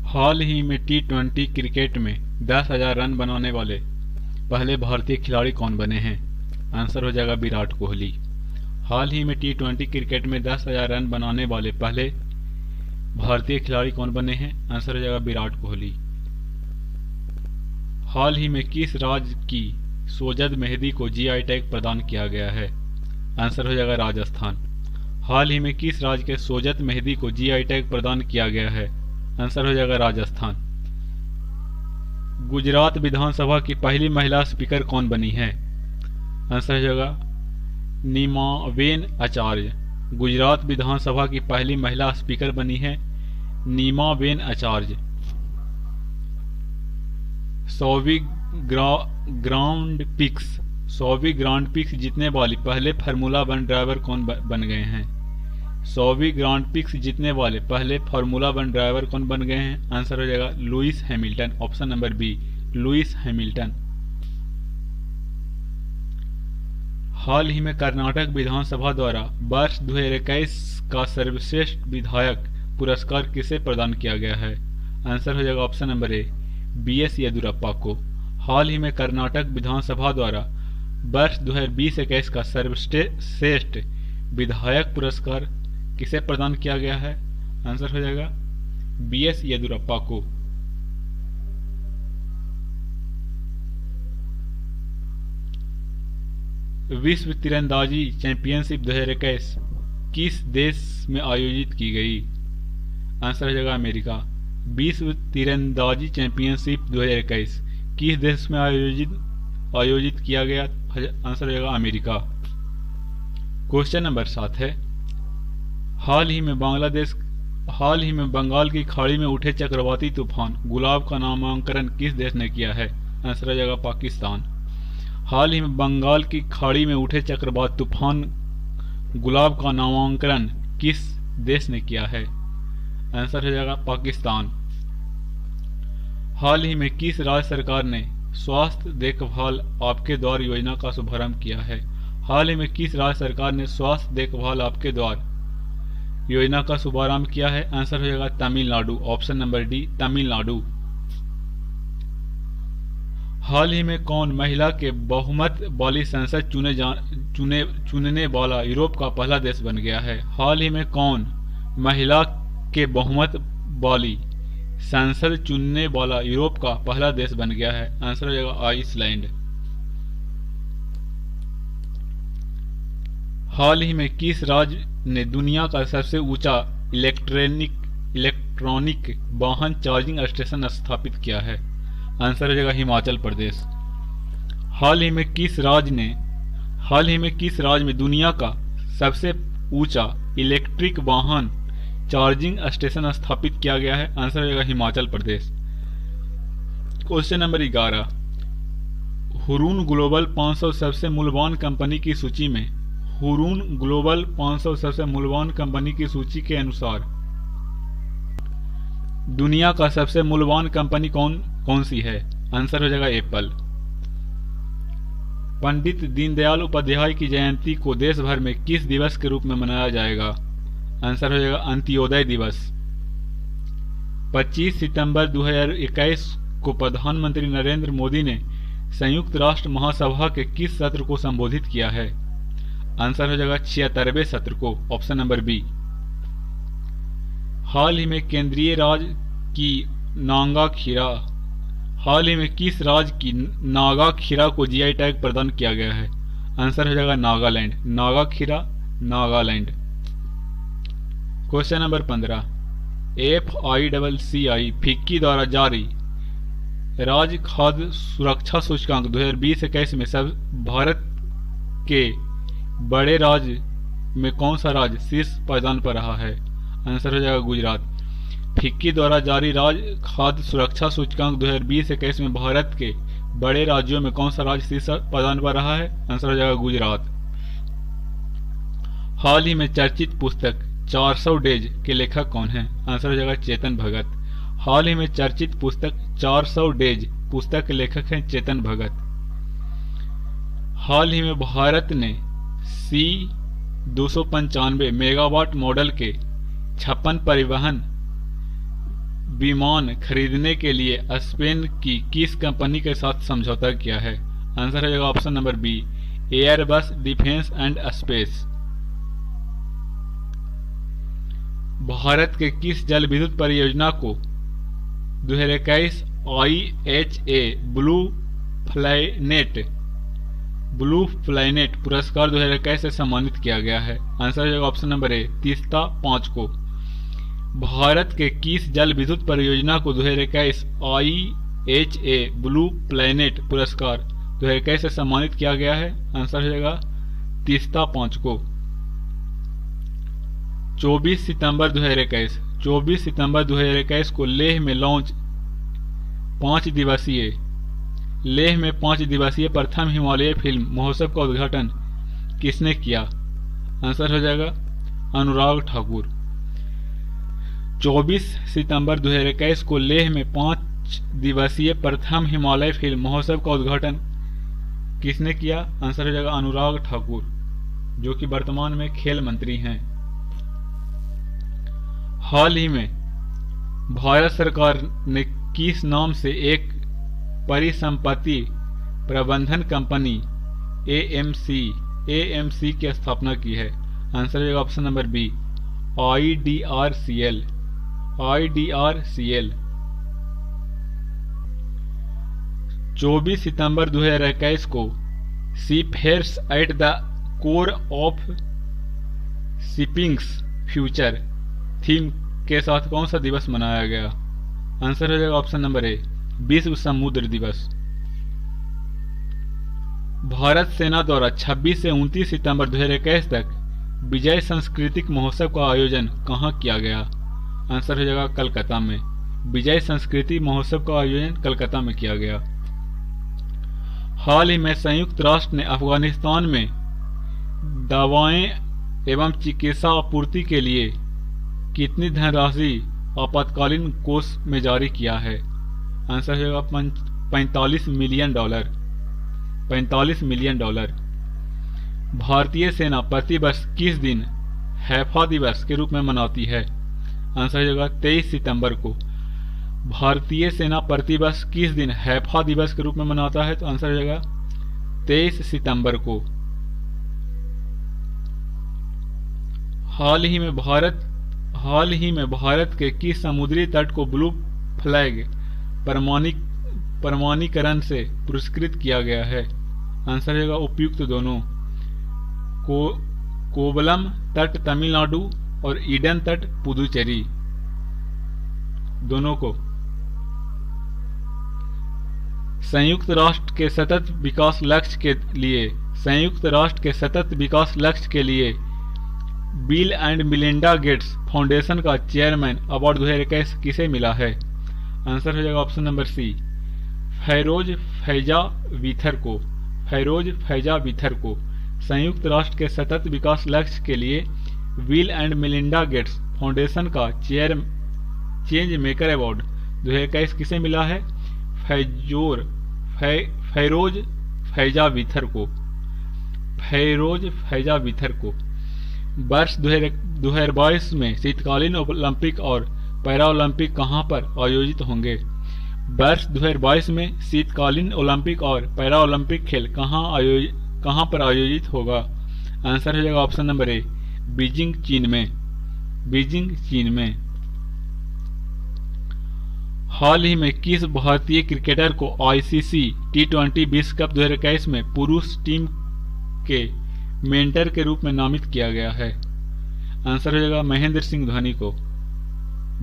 हाल ही में टी20 क्रिकेट में 10,000 रन बनाने वाले पहले भारतीय खिलाड़ी कौन बने हैं? आंसर हो जाएगा विराट कोहली। हाल ही में टी20 क्रिकेट में 10,000 रन बनाने वाले पहले भारतीय खिलाड़ी कौन बने हैं? आंसर हो जाएगा विराट कोहली। हाल ही में किस राज्य की सोजद मेहंदी को जीआई टैग प्रदान किया गया है? आंसर हो जाएगा राजस्थान। हाल ही में किस राज्य के सोजत मेहंदी को जीआई टैग प्रदान किया गया है? आंसर हो जाएगा राजस्थान। गुजरात विधानसभा की पहली महिला स्पीकर कौन बनी है? आंसर हो जाएगा नीमाबेन आचार्य। गुजरात विधानसभा की पहली महिला स्पीकर बनी है नीमाबेन आचार्य। 100वीं ग्रांड पिक्स जीतने वाली पहले फार्मूला वन ड्राइवर कौन बन गए हैं? 100वीं ग्रांड पिक्स जीतने वाले पहले फार्मूला वन ड्राइवर कौन बन गए हैं? आंसर हो जाएगा Lewis Hamilton. Option number B, Lewis Hamilton. हाल ही में कर्नाटक विधानसभा द्वारा वर्ष 2021 का सर्वश्रेष्ठ विधायक पुरस्कार किसे प्रदान किया गया है? आंसर हो जाएगा option number A, B S Yediyurappa को। हाल ही में कर्नाटक विधानसभा द्वारा वर्ष 2020-21 का सर्वश्रेष्ठ विधायक पुरस्कार किसे प्रदान किया गया है? आंसर हो जाएगा बीएस येदियुरप्पा को। विश्व तीरंदाजी चैंपियनशिप 2021 किस देश में आयोजित की गई? आंसर हो जाएगा अमेरिका। विश्व तीरंदाजी चैंपियनशिप 2021 किस देश में आयोजित किया गया? आंसर हो जाएगा अमेरिका। क्वेश्चन नंबर 7 है, हाल ही में बंगाल की खाड़ी में उठे चक्रवाती तूफान गुलाब का नामांकन किस देश ने किया है? आंसर हो जाएगा पाकिस्तान। हाल ही में बंगाल की खाड़ी में उठे चक्रवाती तूफान गुलाब का नामांकन किस देश ने किया है? आंसर हो जाएगा पाकिस्तान। हाल ही में किस राज्य सरकार ने स्वास्थ्य देखभाल आपके द्वार योजना का शुभारंभ किया है? हाल ही में किस राज्य सरकार ने स्वास्थ्य देखभाल आपके द्वार योजना का शुभारंभ किया है? आंसर हो जाएगा Tamil Nadu. Option number D, Tamil Nadu. हाल ही में कौन महिला के बहुमत वाली संसद चुनने वाला यूरोप का पहला देश बन गया है? हाल ही में कौन महिला के बहुमत वाली संसद चुनने वाला यूरोप का पहला देश बन गया है? आंसर हो जाएगा आइसलैंड। हाल ही में किस राज्य ने दुनिया का सबसे ऊंचा इलेक्ट्रॉनिक वाहन चार्जिंग स्टेशन स्थापित किया है? आंसर हो जाएगा हिमाचल प्रदेश। हाल ही में किस राज्य में दुनिया का सबसे ऊंचा इलेक्ट्रिक वाहन चार्जिंग स्टेशन स्थापित किया गया है? आंसर हो जाएगा Himachal Pradesh. Question number 11, Hurun global 500 सबसे मूल्यवान कंपनी की सूची में हुरून ग्लोबल 500 सबसे मूल्यवान कंपनी की सूची के अनुसार दुनिया का सबसे मूल्यवान कंपनी कौन सी है? आंसर हो जाएगा एप्पल। पंडित दीनदयाल उपाध्याय की जयंती को देश भर में किस दिवस के रूप में मनाया जाएगा? आंसर हो जाएगा अंत्योदय दिवस। 25 सितंबर 2021 को प्रधानमंत्री नरेंद्र मोदी ने संयुक्त राष्ट्र महासभा के किस सत्र को संबोधित किया है? आंसर हो जाएगा 76वें सत्र को। Option number B. हाल ही में केंद्रीय राज्य की नागा खीरा हाल ही में किस राज्य की नागा खीरा को जीआई टैग प्रदान किया गया है? आंसर हो जाएगा नागालैंड। नागा खीरा Nagaland. Question number 15, FICCI FICCI द्वारा जारी राज्य खाद्य सुरक्षा सूचकांक 2020-21 में सब भारत के बड़े राज्य में कौन सा राज्य शीर्ष पायदान पर रहा है? आंसर हो जाएगा गुजरात। फिक्की द्वारा जारी राज्य खाद्य सुरक्षा सूचकांक 2020-21 में भारत के बड़े राज्यों में कौन सा राज्य शीर्ष पायदान पर रहा है? आंसर हो जाएगा गुजरात। हाल ही में चर्चित पुस्तक 400 डेज के लेखक कौन हैं? आंसर हो जाएगा चेतन भगत। हाल ही में चर्चित पुस्तक 400 डेज पुस्तक के लेखक हैं चेतन भगत। हाल ही में भारत ने C295 मेगावाट मॉडल के 56 परिवहन विमान खरीदने के लिए स्पेन की किस कंपनी के साथ समझौता किया है? आंसर हो जाएगा option number B, Airbus Defence and Space. Bharat के किस जल विद्युत परियोजना को 2021 IHA ब्लू प्लैनेट पुरस्कार 2021 से सम्मानित किया गया है? आंसर हो जाएगा ऑप्शन नंबर ए, तीस्ता 5 को। भारत के किस जल विद्युत परियोजना को 2021 IHA ब्लू प्लैनेट पुरस्कार 2021 से सम्मानित किया गया है? आंसर हो जाएगा तीस्ता 5 को। 24 सितंबर 2021 को लेह में 5 दिवसीय प्रथम हिमालय फिल्म महोत्सव का उद्घाटन किसने किया? आंसर हो जाएगा अनुराग ठाकुर। 24 सितंबर 2021 को लेह में 5 दिवसीय प्रथम हिमालय फिल्म महोत्सव का उद्घाटन किसने किया? आंसर हो जाएगा अनुराग ठाकुर, जो कि वर्तमान में खेल मंत्री हैं। हाल ही में भारत सरकार ने किस नाम से एक परिसंपत्ति प्रबंधन कंपनी AMC की स्थापना की है? आंसर है ऑप्शन नंबर बी, IDRCL। 24 सितंबर 2021 को seafarers at the core of shipping's future theme के साथ कौन सा दिवस मनाया गया? आंसर हो जाएगा ऑप्शन नंबर ए, विश्व समुद्र दिवस। भारत सेना द्वारा 26 से 29 सितंबर 2021 तक विजय सांस्कृतिक महोत्सव का आयोजन कहाँ किया गया? आंसर हो जाएगा कलकत्ता में। विजय सांस्कृतिक महोत्सव का आयोजन कलकत्ता में किया गया। हाल ही में संयुक्त राष्ट्र ने अफगानिस्तान में दवाएं एवं चिकित्सा आपूर्ति के लिए कितनी धनराशि आपातकालीन कोष में जारी किया है? आंसर होगा $45 मिलियन। भारतीय सेना प्रतिवर्ष किस दिन हैफा दिवस के रूप में मनाती है? आंसर होगा 23 सितंबर को। भारतीय सेना प्रतिवर्ष किस दिन हैफा दिवस के रूप में मनाता है? तो आंसर हो जाएगा 23 सितंबर को। हाल ही में भारत के किस समुद्री तट को ब्लू फ्लैग प्रमाणीकरण से पुरस्कृत किया गया है? आंसर होगा उपयुक्त दोनों। कोवलम तट तमिलनाडु और ईडन तट पुदुचेरी, दोनों को। संयुक्त राष्ट्र के सतत विकास लक्ष्य के लिए Bill and Melinda Gates Foundation का चेयरमैन अवार्ड 2021 किसे मिला है? आंसर हो जाएगा option number C, Fairoz Faiza Beether को। संयुक्त राष्ट्र के सतत विकास लक्ष्य के लिए Bill and Melinda Gates Foundation का चेंज मेकर अवार्ड 2021 किसे मिला है? फैरोज फैजा वीथर को। वर्ष 2022 में शीतकालीन ओलंपिक और पैरा ओलंपिक कहां पर आयोजित होंगे? वर्ष 2022 में शीतकालीन ओलंपिक और पैरा ओलंपिक खेल कहां पर आयोजित होगा? आंसर हो जाएगा ऑप्शन नंबर ए, बीजिंग चीन में। हाल ही में किस भारतीय क्रिकेटर को ICC T20 विश्व कप 2021 में पुरुष टीम के मेंटर के रूप में नामित किया गया है? आंसर हो जाएगा महेंद्र सिंह धोनी को।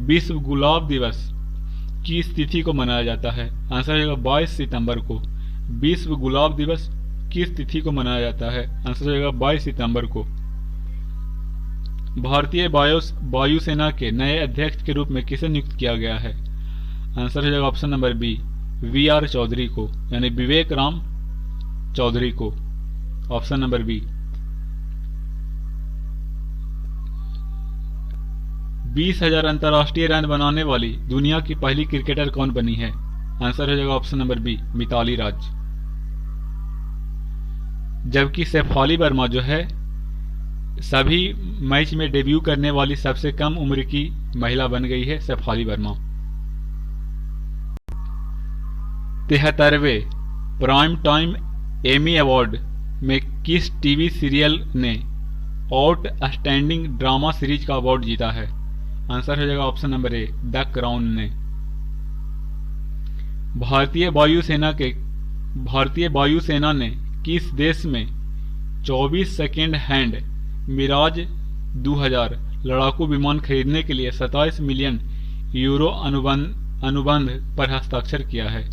विश्व गुलाब दिवस किस तिथि को मनाया जाता है? आंसर हो जाएगा 22 सितंबर को। विश्व गुलाब दिवस किस तिथि को मनाया जाता है? आंसर हो जाएगा 22 सितंबर को। भारतीय वायुसेना के नए अध्यक्ष के रूप में किसे नियुक्त किया गया है? आंसर हो जाएगा option number B, VR Chaudhary को, यानी विवेक राम चौधरी को। Option number B. 20,000 अंतर्राष्ट्रीय रन बनाने वाली दुनिया की पहली क्रिकेटर कौन बनी है? आंसर हो जाएगा ऑप्शन नंबर बी, मिताली राज। जबकि शेफाली वर्मा जो है सभी मैच में डेब्यू करने वाली सबसे कम उम्र की महिला बन गई है, शेफाली वर्मा। 73वें प्राइम टाइम एमी अवार्ड में किस टीवी सीरियल ने आउटस्टैंडिंग ड्रामा सीरीज का अवार्ड जीता है? आंसर हो जाएगा option number A, the Crown ने। भारतीय वायुसेना ने किस देश में 24 सेकेंड हैंड मिराज 2000 लड़ाकू विमान खरीदने के लिए 27 मिलियन यूरो अनुबंध पर हस्ताक्षर किया है?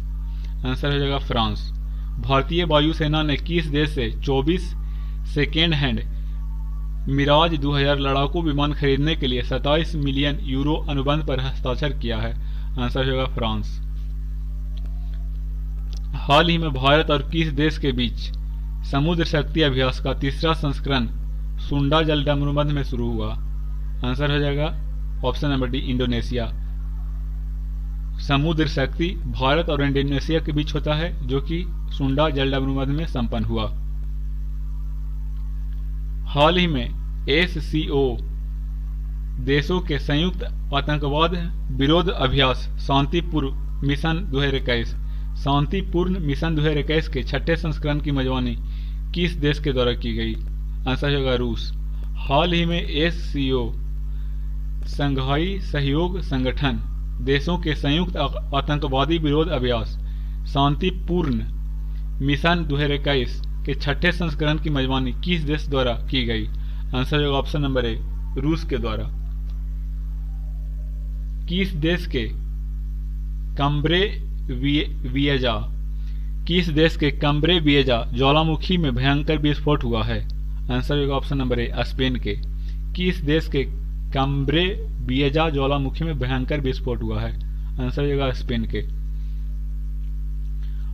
आंसर हो जाएगा फ्रांस। भारतीय वायुसेना ने किस देश से 24 सेकेंड हैंड मिराज 2000 लड़ाकू विमान खरीदने के लिए 27 मिलियन यूरो अनुबंध पर हस्ताक्षर किया है? आंसर हो जाएगा फ्रांस। हाल ही में भारत और किस देश के बीच समुद्र शक्ति अभ्यास का तीसरा संस्करण सुंडा जलडमरूमंद में शुरू हुआ? आंसर हो जाएगा ऑप्शन नंबर डी, इंडोनेशिया। समुद्र शक्ति भारत और इंडोनेशिया के बीच होता है, जो कि सुंडा जलडमरूमंद में संपन्न हुआ। हाल ही में SCO देशों के संयुक्त आतंकवाद विरोध अभ्यास शांतिपूर्ण मिशन 2021 के छठे संस्करण की मेजबानी किस देश के द्वारा की गई? आंसर होगा रूस। हाल ही में SCO संघाई सहयोग संगठन देशों के संयुक्त आतंकवादी विरोध अभ्यास शांतिपूर्ण मिशन 2021 के छठे संस्करण की मेजबानी किस देश द्वारा की गई? आंसर होगा ऑप्शन नंबर ए, रूस के द्वारा। किस देश के कम्ब्रे विएजा ज्वालामुखी में भयंकर विस्फोट हुआ है? आंसर होगा ऑप्शन नंबर ए, स्पेन के। किस देश के कम्ब्रे विएजा ज्वालामुखी में भयंकर विस्फोट हुआ है? आंसर होगा स्पेन के।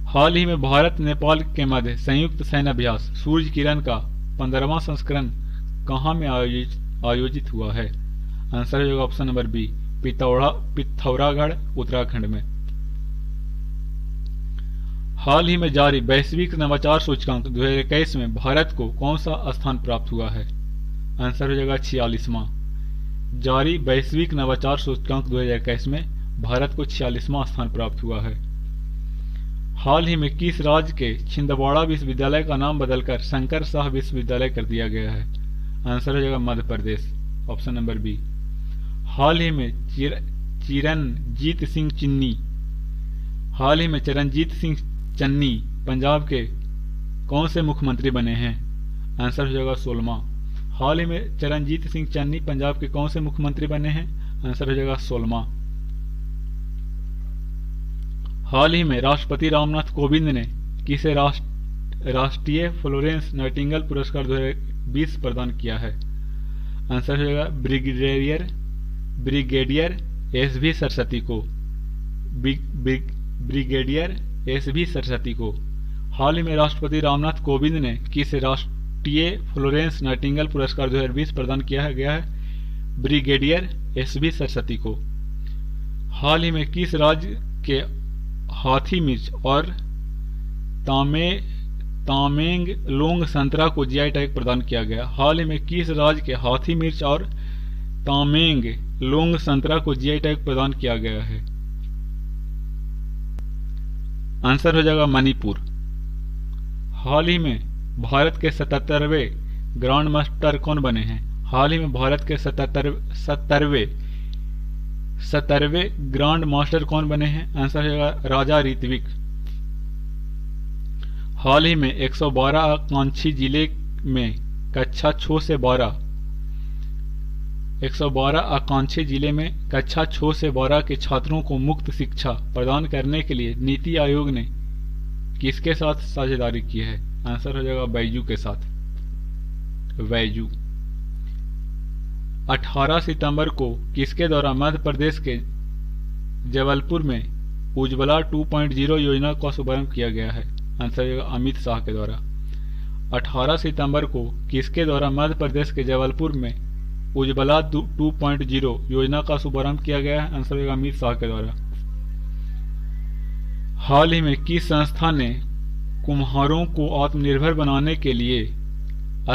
हाल ही में भारत नेपाल के मध्य संयुक्त सैन्य अभ्यास सूर्य किरण का 15वां संस्करण कहां में आयोजित हुआ है? आंसर होगा option number B, Pithoragarh Uttarakhand में। हाल ही में जारी वैश्विक नवाचार सूचकांक 2021 में भारत को कौन सा स्थान प्राप्त हुआ है? आंसर हो जाएगा 46वां। जारी वैश्विक नवाचार सूचकांक 2021 में भारत को 46वां स्थान प्राप्त हुआ है। हाल ही में किस राज्य के छिंदवाड़ा विश्वविद्यालय का नाम बदलकर शंकर शाह विश्वविद्यालय कर दिया गया है? आंसर हो जाएगा Madhya Pradesh, option number B. हाल ही में चरणजीत सिंह चन्नी पंजाब के कौन से मुख्यमंत्री बने हैं? आंसर हो जाएगा 16वां। हाल ही में चरणजीत सिंह चन्नी पंजाब के कौन से मुख्यमंत्री बने हैं? आंसर हो जाएगा 16वां। हाल ही में राष्ट्रपति रामनाथ कोविंद ने किसे राष्ट्रीय फ्लोरेंस नाइटिंगेल पुरस्कार 2020 प्रदान किया है? आंसर हो जाएगा ब्रिगेडियर एसवी सरस्वती को। ब्रिगेडियर एसवी सरस्वती को। हाल ही में राष्ट्रपति रामनाथ कोविंद ने किसे राष्ट्रीय फ्लोरेंस नाइटिंगेल पुरस्कार 2020 प्रदान किया गया है? ब्रिगेडियर एसवी सरस्वती को। हाल ही में किस राज्य के हाथी मिर्च और तामेंग लोंग संतरा को जीआई टैग प्रदान किया गया? हाल ही में किस राज्य के हाथी मिर्च और तामेंग लोंग संतरा को जीआई टैग प्रदान किया गया है? आंसर हो जाएगा मणिपुर। हाल ही में भारत के 77वें ग्रांड मास्टर कौन बने हैं? हाल ही में भारत के 77वें ग्रांड मास्टर कौन बने हैं? आंसर हो जाएगा राजा ऋत्विक। हाल ही में 112 आकांक्षी जिले में कक्षा 6 से 12 के छात्रों को मुफ्त शिक्षा प्रदान करने के लिए नीति आयोग ने किसके साथ साझेदारी की है? आंसर हो जाएगा बैजू के साथ। बैजू 18 सितंबर को किसके द्वारा मध्य प्रदेश के जबलपुर में उज्ज्वला 2.0 योजना का शुभारंभ किया गया है? आंसर हो जाएगा अमित शाह के द्वारा। 18 सितंबर को किसके द्वारा मध्य प्रदेश के जबलपुर में उज्ज्वला 2.0 योजना का शुभारंभ किया गया है? आंसर होगा अमित शाह के द्वारा। हाल ही में किस संस्था ने कुम्हारों को आत्मनिर्भर बनाने के लिए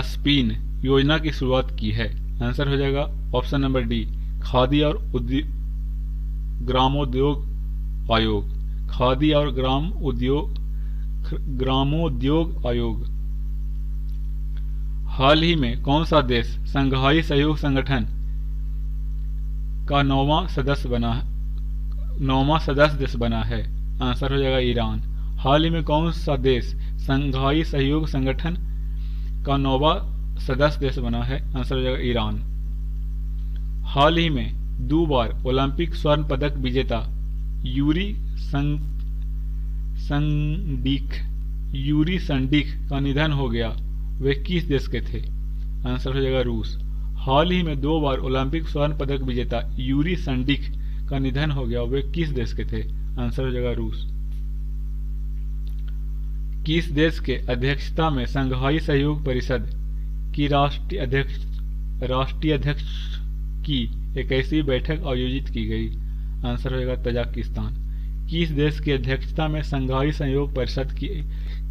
स्पिन योजना की शुरुआत की है? आंसर हो जाएगा ऑप्शन नंबर डी, खादी और ग्रामोद्योग आयोग। खादी और ग्रामोद्योग आयोग। हाल ही में कौन सा देश संघाई सहयोग संगठन का 9वां सदस्य देश बना है? आंसर हो जाएगा ईरान। हाल ही में कौन सा देश संघाई सहयोग संगठन का 9वां सदस्य देश बना है? आंसर हो जाएगा ईरान। हाल ही में 2 बार ओलंपिक स्वर्ण पदक विजेता यूरी संडीक का निधन हो गया, वे किस देश के थे? आंसर हो जाएगा रूस। हाल ही में 2 बार ओलंपिक स्वर्ण पदक विजेता यूरी संडीक का निधन हो गया, वे किस देश के थे? आंसर हो जाएगा रूस। किस देश के अध्यक्षता में संघाई सहयोग परिषद की राष्ट्रीय अध्यक्ष की 21वीं बैठक आयोजित की गई? आंसर हो जाएगा तजाकिस्तान। किस देश की अध्यक्षता में संघाई सहयोग परिषद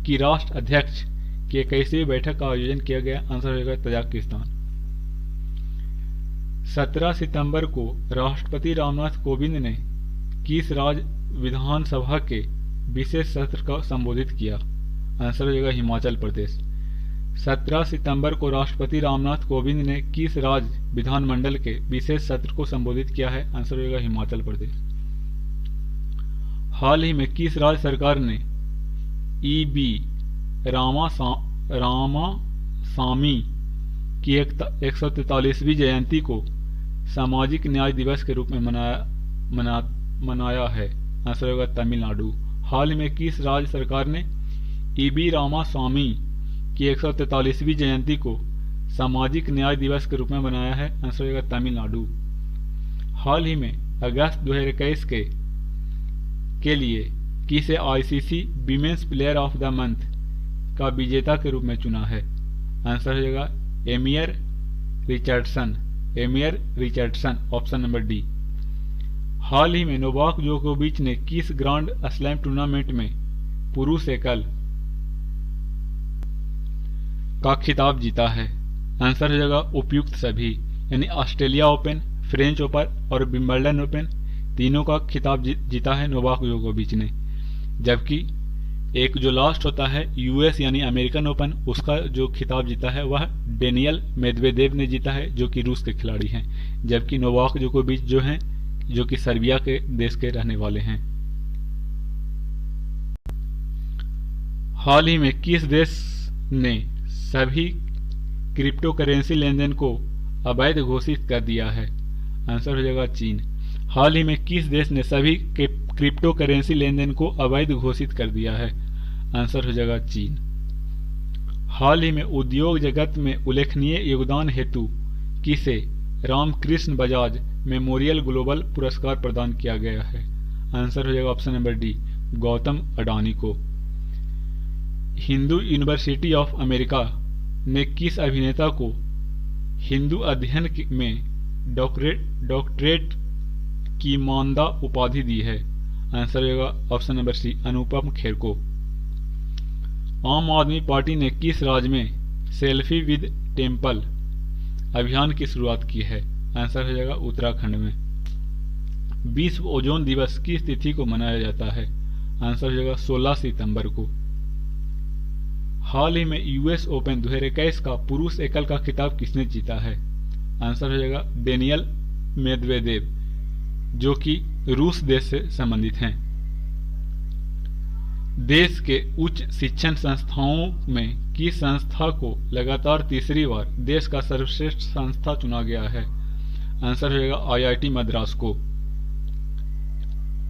की राष्ट्र अध्यक्ष की 21वीं बैठक का आयोजन किया गया? आंसर हो जाएगा तजाकिस्तान। 17 सितंबर को राष्ट्रपति रामनाथ कोविंद ने किस राज्य विधानसभा के विशेष सत्र को संबोधित किया? आंसर हो जाएगा हिमाचल प्रदेश। 17 सितंबर को राष्ट्रपति रामनाथ कोविंद ने किस राज्य विधानमंडल के विशेष सत्र को संबोधित किया है? आंसर हो जाएगा हिमाचल प्रदेश। हाल ही में किस राज्य सरकार ने ईबी रामासामी की 143वीं जयंती को सामाजिक न्याय दिवस के रूप में मनाया है? आंसर होगा तमिलनाडु। हाल ही में किस राज्य सरकार ने ईबी रामास्वामी की 143वीं जयंती को सामाजिक न्याय दिवस के रूप में मनाया है? आंसर होगा तमिलनाडु। हाल ही में अगस्त 2021 के लिए किसे ICC women's player of the month का विजेता के रूप में चुना है? आंसर हो जाएगा एमियर रिचर्डसन, ऑप्शन नंबर डी। हाल ही में नोवाक जोकोविच ने किस ग्रांड स्लैम टूर्नामेंट में पुरुष एकल का खिताब जीता है? आंसर हो जाएगा उपयुक्त सभी, यानी ऑस्ट्रेलिया ओपन, फ्रेंच ओपन और विंबलडन ओपन तीनों का खिताब जीता है नोवाक जोकोविच ने। जबकि एक जो लास्ट होता है यूएस यानी अमेरिकन ओपन, उसका जो खिताब जीता है वह डेनियल मेदवेदेव ने जीता है, जो कि रूस के खिलाड़ी हैं। जबकि नोवाक जोकोविच जो हैं, जो कि सर्बिया के देश के रहने वाले हैं। हाल ही में किस देश ने सभी क्रिप्टो करेंसी लेनदेन को अवैध घोषित कर दिया है? आंसर हो जाएगा चीन। हाल ही में किस देश ने सभी क्रिप्टो करेंसी लेनदेन को अवैध घोषित कर दिया है? आंसर हो जाएगा चीन। हाल ही में उद्योग जगत में उल्लेखनीय योगदान हेतु किसे रामकृष्ण बजाज मेमोरियल ग्लोबल पुरस्कार प्रदान किया गया है? आंसर हो जाएगा option number D, Gautam Adani को। हिंदू यूनिवर्सिटी ऑफ अमेरिका ने किस अभिनेता को हिंदू अध्ययन में डॉक्टरेट की मानदा उपाधि दी है? आंसर होगा ऑप्शन नंबर सी, अनुपम खेर को। आम आदमी पार्टी ने किस राज्य में सेल्फी विद टेम्पल अभियान की शुरुआत की है? आंसर हो जाएगा उत्तराखंड में। विश्व ओजोन दिवस किस तिथि को मनाया जाता है? आंसर हो जाएगा 16 सितंबर को। हाल ही में यूएस ओपन 2021 का पुरुष एकल का खिताब किसने जीता है? आंसर हो जाएगा डेनियल मेदवेदेव, जो कि रूस देश से संबंधित हैं। देश के उच्च शिक्षण संस्थाओं में किस संस्था को लगातार तीसरी बार देश का सर्वश्रेष्ठ संस्था चुना गया है? आंसर हो जाएगा आईआईटी मद्रास को।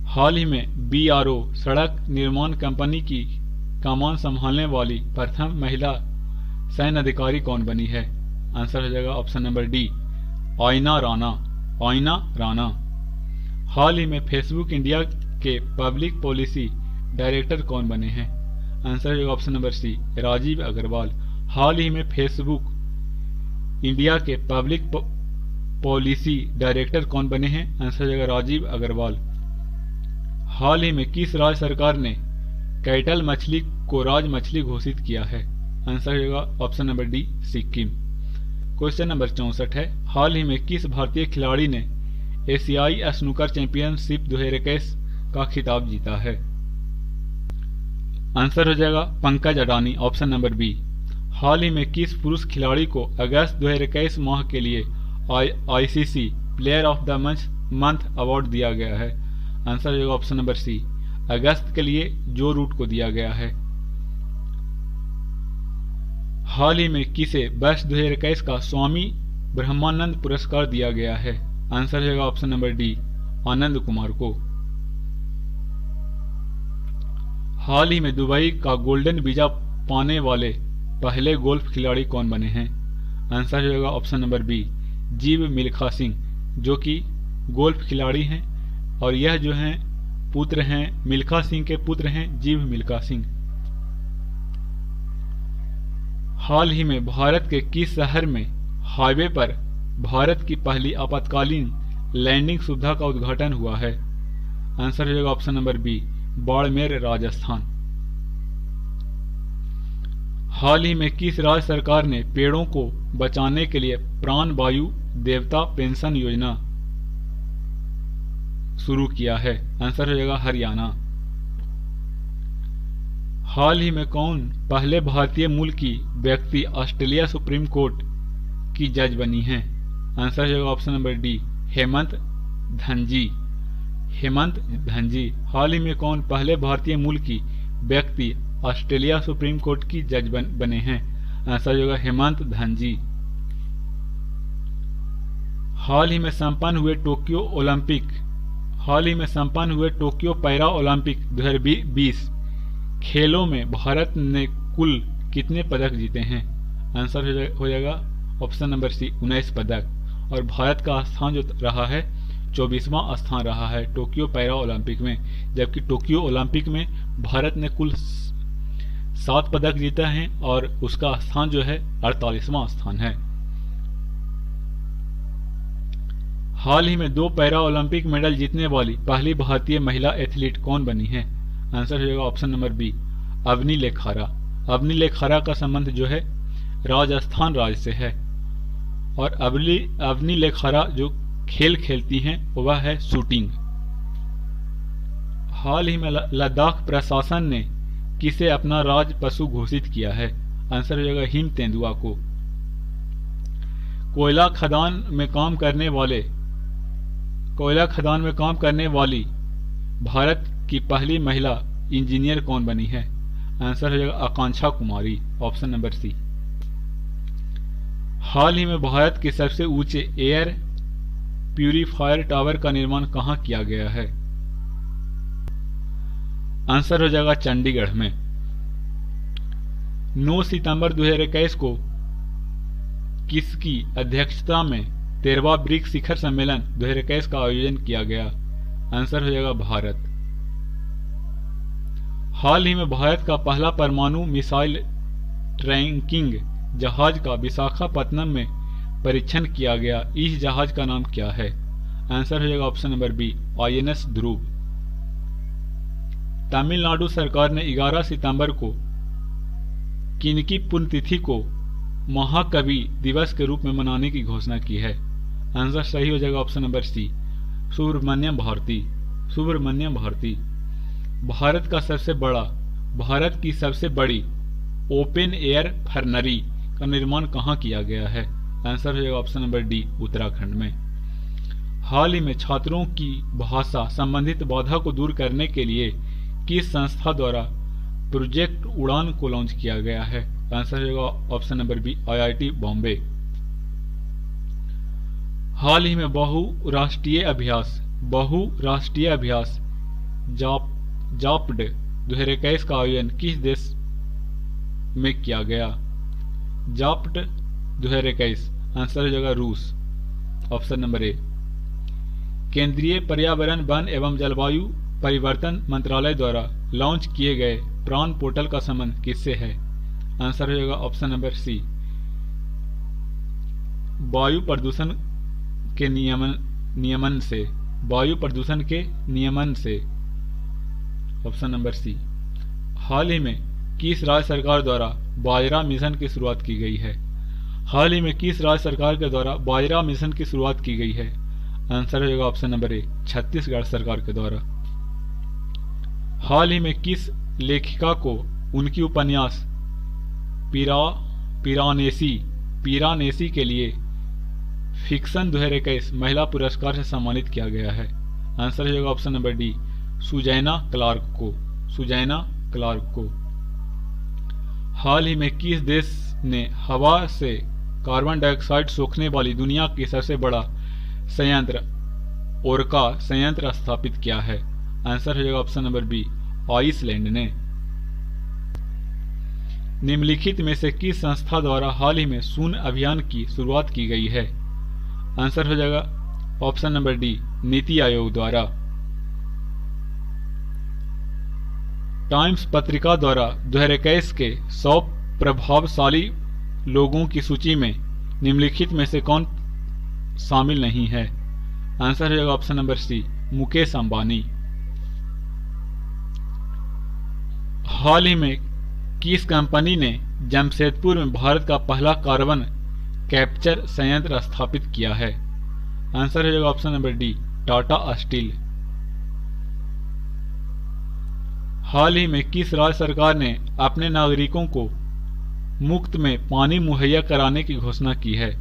हाल ही में बीआरओ सड़क निर्माण कंपनी की कमान संभालने वाली प्रथम महिला सैन्य अधिकारी कौन बनी है? आंसर हो जाएगा ऑप्शन नंबर डी, आइना राणा। हाल ही में फेसबुक इंडिया के पब्लिक पॉलिसी डायरेक्टर कौन बने हैं? आंसर है option number C, Rajiv Agarwal. हाल ही में फेसबुक इंडिया के पब्लिक पॉलिसी डायरेक्टर कौन बने हैं? आंसर है राजीव अग्रवाल। हाल ही में किस राज्य सरकार ने कैटल मछली को राज मछली घोषित किया है? आंसर होगा option number D, Sikkim. Question number 64 है, हाल ही में किस भारतीय खिलाड़ी ने एशियाई स्नूकर चैंपियनशिप 2021 का खिताब जीता है? आंसर हो जाएगा Pankaj Adani, option number B. हाल ही में किस पुरुष खिलाड़ी को अगस्त 2021 माह के लिए ICC player of the month award दिया गया है? आंसर हो जाएगा ऑप्शन नंबर सी, अगस्त के लिए जो रूट को दिया गया है। हाल ही में किसे वर्ष 2021 का स्वामी ब्रह्मानंद पुरस्कार दिया गया है? आंसर होगा option number D, Anand Kumar को। हाल ही में दुबई का गोल्डन वीजा पाने वाले पहले गोल्फ खिलाड़ी कौन बने हैं? आंसर होगा ऑप्शन नंबर बी, जीव मिल्खा सिंह, जो कि गोल्फ खिलाड़ी हैं और यह जो हैं पुत्र हैं, मिल्खा सिंह के पुत्र हैं जीव मिल्खा सिंह। हाल ही में भारत के किस शहर में हाईवे पर भारत की पहली आपातकालीन लैंडिंग सुविधा का उद्घाटन हुआ है? आंसर हो जाएगा option number B, Barmer Rajasthan. हाल ही में किस राज्य सरकार ने पेड़ों को बचाने के लिए प्राण वायु देवता पेंशन योजना शुरू किया है? आंसर हो जाएगा हरियाणा। हाल ही में कौन पहले भारतीय मूल की व्यक्ति ऑस्ट्रेलिया सुप्रीम कोर्ट की जज बनी है? आंसर हो जाएगा option number D, Hemant Dhanji. Hemant Dhanji. हाल ही में कौन पहले भारतीय मूल की व्यक्ति ऑस्ट्रेलिया सुप्रीम कोर्ट की जज बने हैं? आंसर होगा हेमंत धनजी। हाल ही में संपन्न हुए टोक्यो पैरा ओलंपिक 2020 खेलों में भारत ने कुल कितने पदक जीते हैं? आंसर हो जाएगा ऑप्शन नंबर सी, 19 पदक। और भारत का स्थान जो रहा है 24वां स्थान रहा है टोक्यो पैरा ओलंपिक में, जबकि टोक्यो ओलंपिक में भारत ने कुल 7 पदक जीते हैं और उसका स्थान जो है 48वां स्थान है। हाल ही में 2 पैरा ओलंपिक मेडल जीतने वाली पहली भारतीय महिला एथलीट कौन बनी है? आंसर हो जाएगा option number B, Avani Lekhara. Avani Lekhara का संबंध जो है राजस्थान राज्य से है और अवनी लेखारा जो खेल खेलती हैं वह है शूटिंग। हाल ही में लद्दाख प्रशासन ने किसे अपना राज पशु घोषित किया है? आंसर हो जाएगा हिम तेंदुआ को। कोयला खदान में काम करने वाली भारत की पहली महिला इंजीनियर कौन बनी है? आंसर हो जाएगा आकांक्षा कुमारी, ऑप्शन नंबर सी। हाल ही में भारत के सबसे ऊंचे एयर प्यूरीफायर टावर का निर्माण कहां किया गया है? आंसर हो जाएगा चंडीगढ़ में। 9 सितंबर 2021 को किसकी अध्यक्षता में 13वां ब्रिक्स शिखर सम्मेलन 2021 का आयोजन किया गया? आंसर हो जाएगा भारत। हाल ही में भारत का पहला परमाणु मिसाइल ट्रैकिंग जहाज का विशाखापत्तनम में परीक्षण किया गया। इस जहाज का नाम क्या है? आंसर हो जाएगा ऑप्शन नंबर बी, INS ध्रुव। तमिलनाडु सरकार ने 11 सितंबर को किनकी पुण्यतिथि को महाकवि दिवस के रूप में मनाने की घोषणा की है? आंसर सही हो जाएगा option number C, Subramania Bharati. Bharat की सबसे बड़ी ओपन एयर फर्नरी का निर्माण कहाँ किया गया है? आंसर हो जाएगा ऑप्शन नंबर डी, उत्तराखंड में। हाल ही में छात्रों की भाषा संबंधित बाधा को दूर करने के लिए किस संस्था द्वारा प्रोजेक्ट उड़ान को लॉन्च किया गया है? आंसर होगा option number B, IIT Bombay. हाल ही में बहुराष्ट्रीय अभ्यास जाप्ड 2021 का आयोजन किस देश में किया गया? जाप्ड 2021 आंसर हो जाएगा रूस, ऑप्शन नंबर ए। केंद्रीय पर्यावरण, वन एवं जलवायु परिवर्तन मंत्रालय द्वारा लॉन्च किए गए प्राण पोर्टल का संबंध किससे है? आंसर हो जाएगा ऑप्शन नंबर सी, वायु प्रदूषण के नियमन से, ऑप्शन नंबर सी। हाल ही में किस राज्य सरकार द्वारा बाजरा मिशन की शुरुआत की गई है? आंसर हो जाएगा ऑप्शन नंबर ए, छत्तीसगढ़ सरकार के द्वारा। हाल ही में किस लेखिका को उनकी उपन्यास पिरानेसी के लिए फिक्शन 2021 महिला पुरस्कार से सम्मानित किया गया है? आंसर हो जाएगा ऑप्शन नंबर डी, सुजैना क्लार्क को। हाल ही में किस देश ने हवा से कार्बन डाइऑक्साइड सोखने वाली दुनिया की सबसे बड़ा संयंत्र ओरका संयंत्र स्थापित किया है? आंसर हो जाएगा ऑप्शन नंबर बी, आइसलैंड ने। निम्नलिखित में से किस संस्था द्वारा हाल ही में शून्य अभियान की शुरुआत की गई है? आंसर हो जाएगा option number D, NITI Aayog द्वारा। टाइम्स पत्रिका द्वारा 2021 के 100 प्रभावशाली लोगों की सूची में निम्नलिखित में से कौन शामिल नहीं है? आंसर हो जाएगा option number C, Mukesh Ambani. हाल ही में किस कंपनी ने जमशेदपुर में भारत का पहला कार्बन कैप्चर संयंत्र स्थापित किया है? आंसर हो जाएगा option number D, Tata steel. हाल ही में किस राज्य सरकार ने अपने नागरिकों को मुफ्त में पानी मुहैया कराने की घोषणा की है?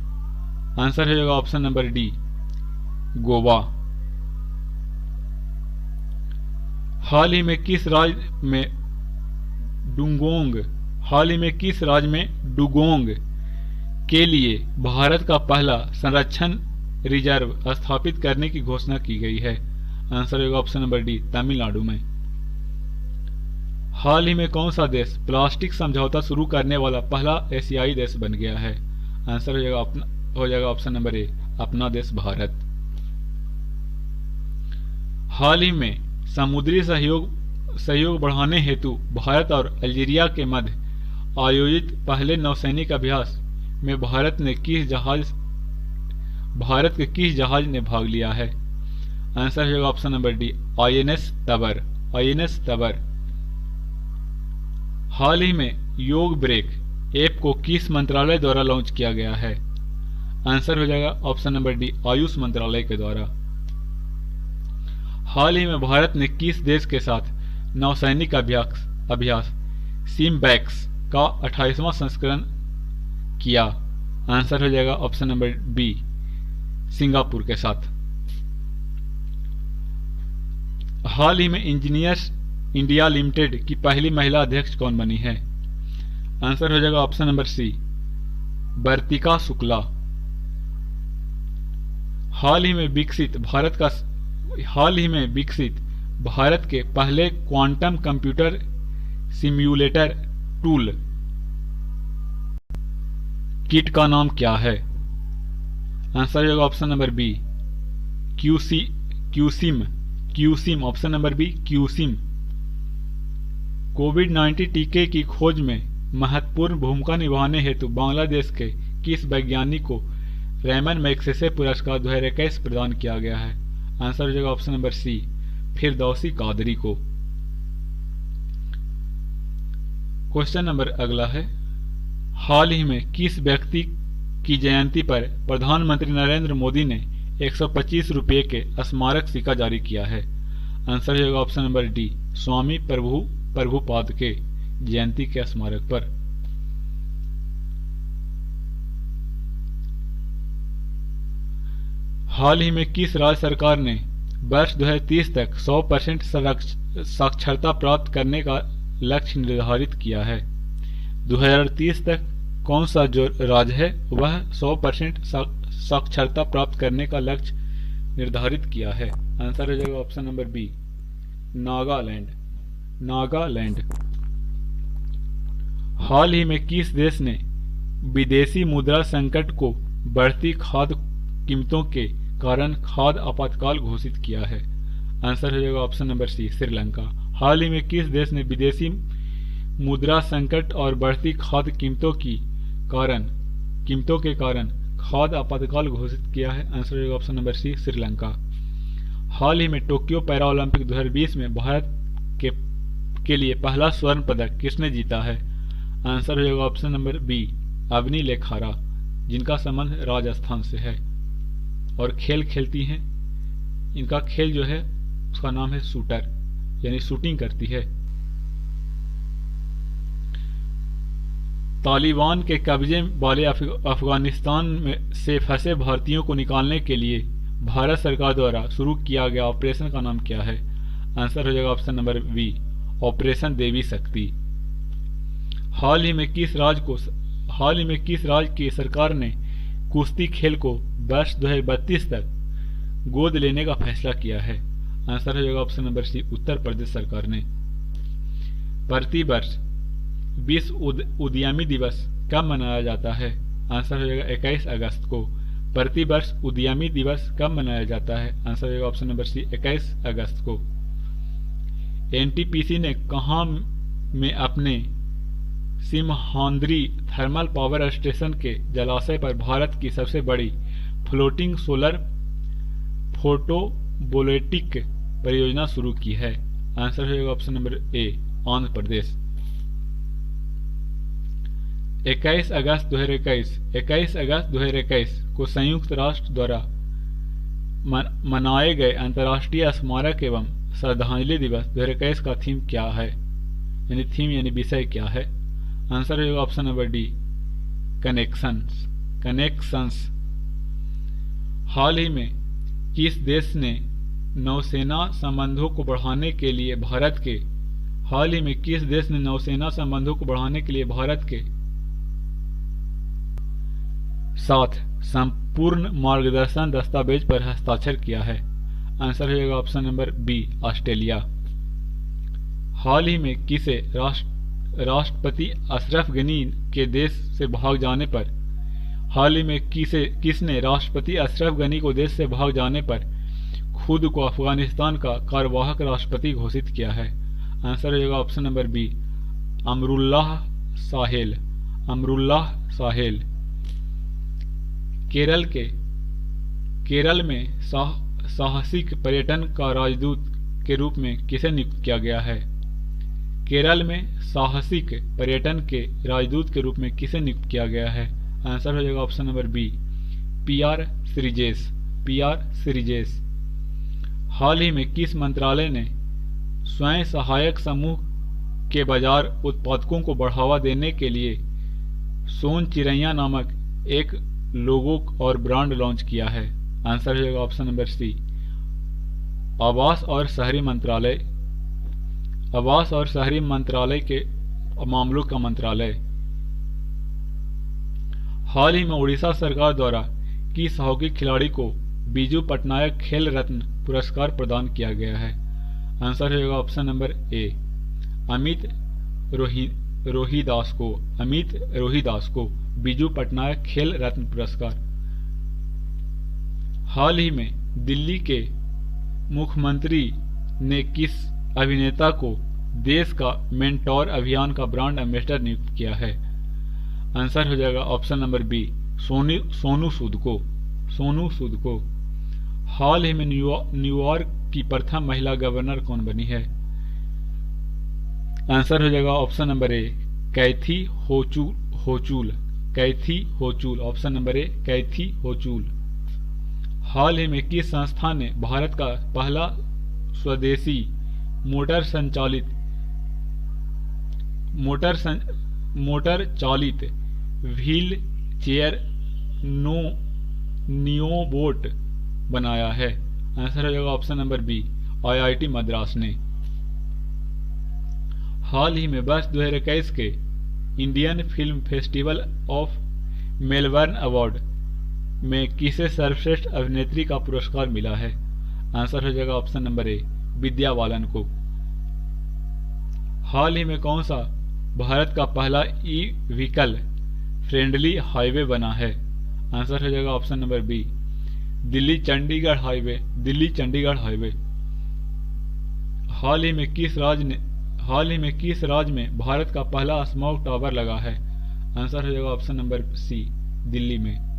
आंसर हो जाएगा ऑप्शन नंबर डी, गोवा। हाल ही में किस राज्य में डुगोंग के लिए भारत का पहला संरक्षण रिजर्व स्थापित करने की घोषणा की गई है? आंसर होगा ऑप्शन नंबर डी, तमिलनाडु में। हाल ही में कौन सा देश प्लास्टिक समझौता शुरू करने वाला पहला एशियाई देश बन गया है? आंसर हो जाएगा ऑप्शन नंबर ए, अपना देश भारत। हाल ही में समुद्री सहयोग बढ़ाने हेतु भारत और अल्जीरिया के मध्य आयोजित पहले नौसैनिक अभ्यास में भारत के किस जहाज ने भाग लिया है? आंसर होगा ऑप्शन नंबर डी, आईएनएस तबर। हाल ही में योग ब्रेक ऐप को किस मंत्रालय द्वारा लॉन्च किया गया है? आंसर हो जाएगा ऑप्शन नंबर डी, आयुष मंत्रालय के द्वारा। हाल ही में भारत ने किस देश के साथ नौसैनिक अभ्यास सिम्बैक्स का 28वां संस्करण किया? आंसर हो जाएगा ऑप्शन नंबर बी, सिंगापुर के साथ। हाल ही में इंजीनियर्स इंडिया लिमिटेड की पहली महिला अध्यक्ष कौन बनी है? आंसर हो जाएगा option number C, Vartika Shukla. हाल ही में विकसित भारत के पहले quantum computer simulator tool kit का नाम क्या है? आंसर होगा option number B, QSim. Option number B, QSim. कोविड-19 टीके की खोज में महत्वपूर्ण भूमिका निभाने हेतु बांग्लादेश के किस वैज्ञानिक को रैमन मैग्सेसे पुरस्कार 2021 प्रदान किया गया है? आंसर हो जाएगा option number C, Firdausi Qadri को। क्वेश्चन नंबर अगला है, हाल ही में किस व्यक्ति की जयंती पर प्रधानमंत्री नरेंद्र मोदी ने 125 रुपये के स्मारक सिक्का जारी किया है? आंसर होगा ऑप्शन नंबर डी, स्वामी प्रभुपाद के जयंती के स्मारक पर। हाल ही में किस राज्य सरकार ने वर्ष 2030 तक 100% साक्षरता प्राप्त करने का लक्ष्य निर्धारित किया है? 2030 तक कौन सा जो राज्य है वह 100% साक्षरता प्राप्त करने का लक्ष्य निर्धारित किया है? आंसर हो जाएगा ऑप्शन नंबर बी, नागालैंड। हाल ही में किस देश ने विदेशी मुद्रा संकट को बढ़ती खाद्य कीमतों के कारण खाद्य आपातकाल घोषित किया है? आंसर हो जाएगा ऑप्शन नंबर सी, श्रीलंका। हाल ही में किस देश ने विदेशी मुद्रा संकट और बढ़ती खाद्य कीमतों के कारण खाद्य आपातकाल घोषित किया है? आंसर हो जाएगा ऑप्शन नंबर सी, श्रीलंका। हाल ही में टोक्यो पैरालंपिक 2020 में भारत के लिए पहला स्वर्ण पदक किसने जीता है? आंसर हो जाएगा option number B, Avani Lekhara, जिनका संबंध राजस्थान से है और खेल खेलती हैं। इनका खेल जो है उसका नाम है शूटर, यानी शूटिंग करती है। तालिबान के कब्जे वाले अफगानिस्तान में से फंसे भारतीयों को निकालने के लिए भारत सरकार द्वारा शुरू किया गया ऑपरेशन का नाम क्या है? आंसर हो जाएगा ऑप्शन नंबर बी, ऑपरेशन देवी शक्ति। हाल ही में किस राज्य की सरकार ने कुश्ती खेल को वर्ष 2032 तक गोद लेने का फैसला किया है? आंसर हो जाएगा ऑप्शन नंबर सी, उत्तर प्रदेश सरकार ने। प्रतिवर्ष विश्व उद्यमी दिवस कब मनाया जाता है? आंसर हो जाएगा 21 अगस्त को। प्रतिवर्ष उद्यमी दिवस कब मनाया जाता है? आंसर हो जाएगा ऑप्शन नंबर सी, 21 अगस्त को। एनटीपीसी ने कहाँ में अपने सिमहांद्री थर्मल पावर स्टेशन के जलाशय पर भारत की सबसे बड़ी फ्लोटिंग सोलर फोटोवोल्टिक परियोजना शुरू की है? आंसर हो जाएगा ऑप्शन नंबर ए, आंध्र प्रदेश। 21 अगस्त 2021 को संयुक्त राष्ट्र द्वारा मनाए गए अंतर्राष्ट्रीय स्मारक एवं श्रद्धांजलि दिवस 2021 का थीम क्या है? यानी विषय क्या है? आंसर होगा ऑप्शन नंबर डी, कनेक्शंस। हाल ही में किस देश ने नौसेना संबंधों को बढ़ाने के लिए भारत के साथ संपूर्ण मार्गदर्शन दस्तावेज पर हस्ताक्षर किया है? आंसर होगा ऑप्शन नंबर बी, ऑस्ट्रेलिया। हाल ही में किसे राष्ट्रपति अशरफ गनी के देश से भाग जाने पर खुद को अफगानिस्तान का कार्यवाहक राष्ट्रपति घोषित किया है? आंसर होगा option number B, Amrullah Saleh. Kerala में साहसिक पर्यटन का राजदूत के रूप में किसे नियुक्त किया गया है? केरल में साहसिक पर्यटन के राजदूत के रूप में किसे नियुक्त किया गया है? आंसर हो जाएगा option number B, P R Sreejesh. हाल ही में किस मंत्रालय ने स्वयं सहायक समूह के बाजार उत्पादकों को बढ़ावा देने के लिए सोन चिरैया नामक एक लोगो और ब्रांड लॉन्च किया है? आंसर हो जाएगा ऑप्शन नंबर सी, आवास और शहरी मंत्रालय के मामलों का मंत्रालय। हाल ही में उड़ीसा सरकार द्वारा किस हॉकी खिलाड़ी को बीजू पटनायक खेल रत्न पुरस्कार प्रदान किया गया है? आंसर होगा ऑप्शन नंबर ए, अमित रोहिदास को बीजू पटनायक खेल रत्न पुरस्कार। हाल ही में दिल्ली के मुख्यमंत्री ने किस अभिनेता को देश का मेंटोर अभियान का ब्रांड एम्बेसडर नियुक्त किया है? आंसर हो जाएगा option number B, Sonu Sood को। हाल ही में न्यूयॉर्क की प्रथम महिला गवर्नर कौन बनी है? आंसर हो जाएगा option number A, Kathy Hochul. Option number A, Kathy Hochul. हाल ही में किस संस्था ने भारत का पहला स्वदेशी मोटर चालित व्हील चेयर नियोबोट बनाया है? आंसर हो जाएगा option number B, IIT Madras ने। हाल ही में वर्ष 2021 के Indian Film Festival of Melbourne award में किसे सर्वश्रेष्ठ अभिनेत्री का पुरस्कार मिला है? आंसर हो जाएगा ऑप्शन नंबर ए, विद्या बालन को। हाल ही में कौन सा भारत का पहला ई-व्हीकल फ्रेंडली हाईवे बना है? आंसर हो जाएगा option number B, Delhi Chandigarh highway. हाल ही में किस राज्य में भारत का पहला स्मॉग टावर लगा है? आंसर हो जाएगा ऑप्शन नंबर सी, दिल्ली में।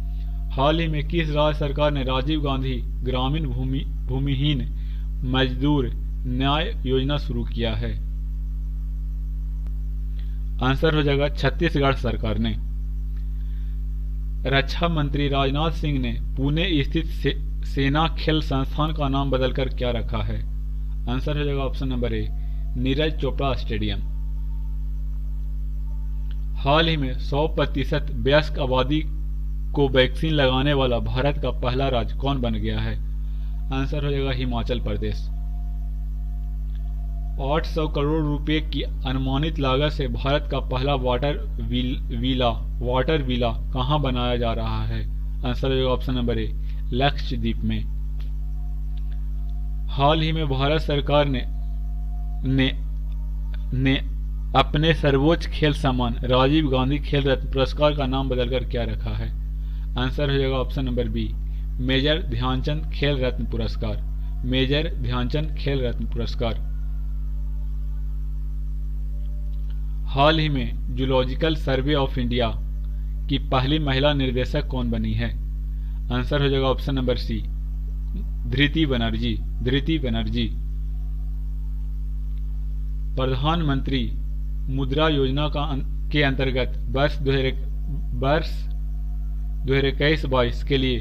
हाल ही में किस राज्य सरकार ने राजीव गांधी ग्रामीण भूमिहीन मजदूर न्याय योजना शुरू किया है? आंसर हो जाएगा छत्तीसगढ़ सरकार ने। रक्षा मंत्री राजनाथ सिंह ने पुणे स्थित सेना खेल संस्थान का नाम बदलकर क्या रखा है? आंसर हो जाएगा option number A, Neeraj Chopra stadium. हाल ही में 100% वयस्क आबादी को वैक्सीन लगाने वाला भारत का पहला राज्य कौन बन गया है? आंसर हो जाएगा हिमाचल प्रदेश। 800 करोड़ रुपए की अनुमानित लागत से भारत का पहला वाटर विला कहां बनाया जा रहा है? आंसर हो जाएगा ऑप्शन नंबर ए, लक्षद्वीप में। हाल ही में भारत सरकार ने अपने सर्वोच्च खेल सम्मान राजीव गांधी खेल रत्न पुरस्कार का नाम बदलकर क्या रखा है? आंसर हो जाएगा option number B, Major Dhyan Chand Khel Ratna पुरस्कार। मेजर ध्यानचंद खेल रत्न पुरस्कार। हाल ही में जूलॉजिकल सर्वे ऑफ इंडिया की पहली महिला निर्देशक कौन बनी है? आंसर हो जाएगा ऑप्शन नंबर सी, धृति बनर्जी। धृति बनर्जी। प्रधानमंत्री मुद्रा योजना के अंतर्गत वर्ष 2021-22 के लिए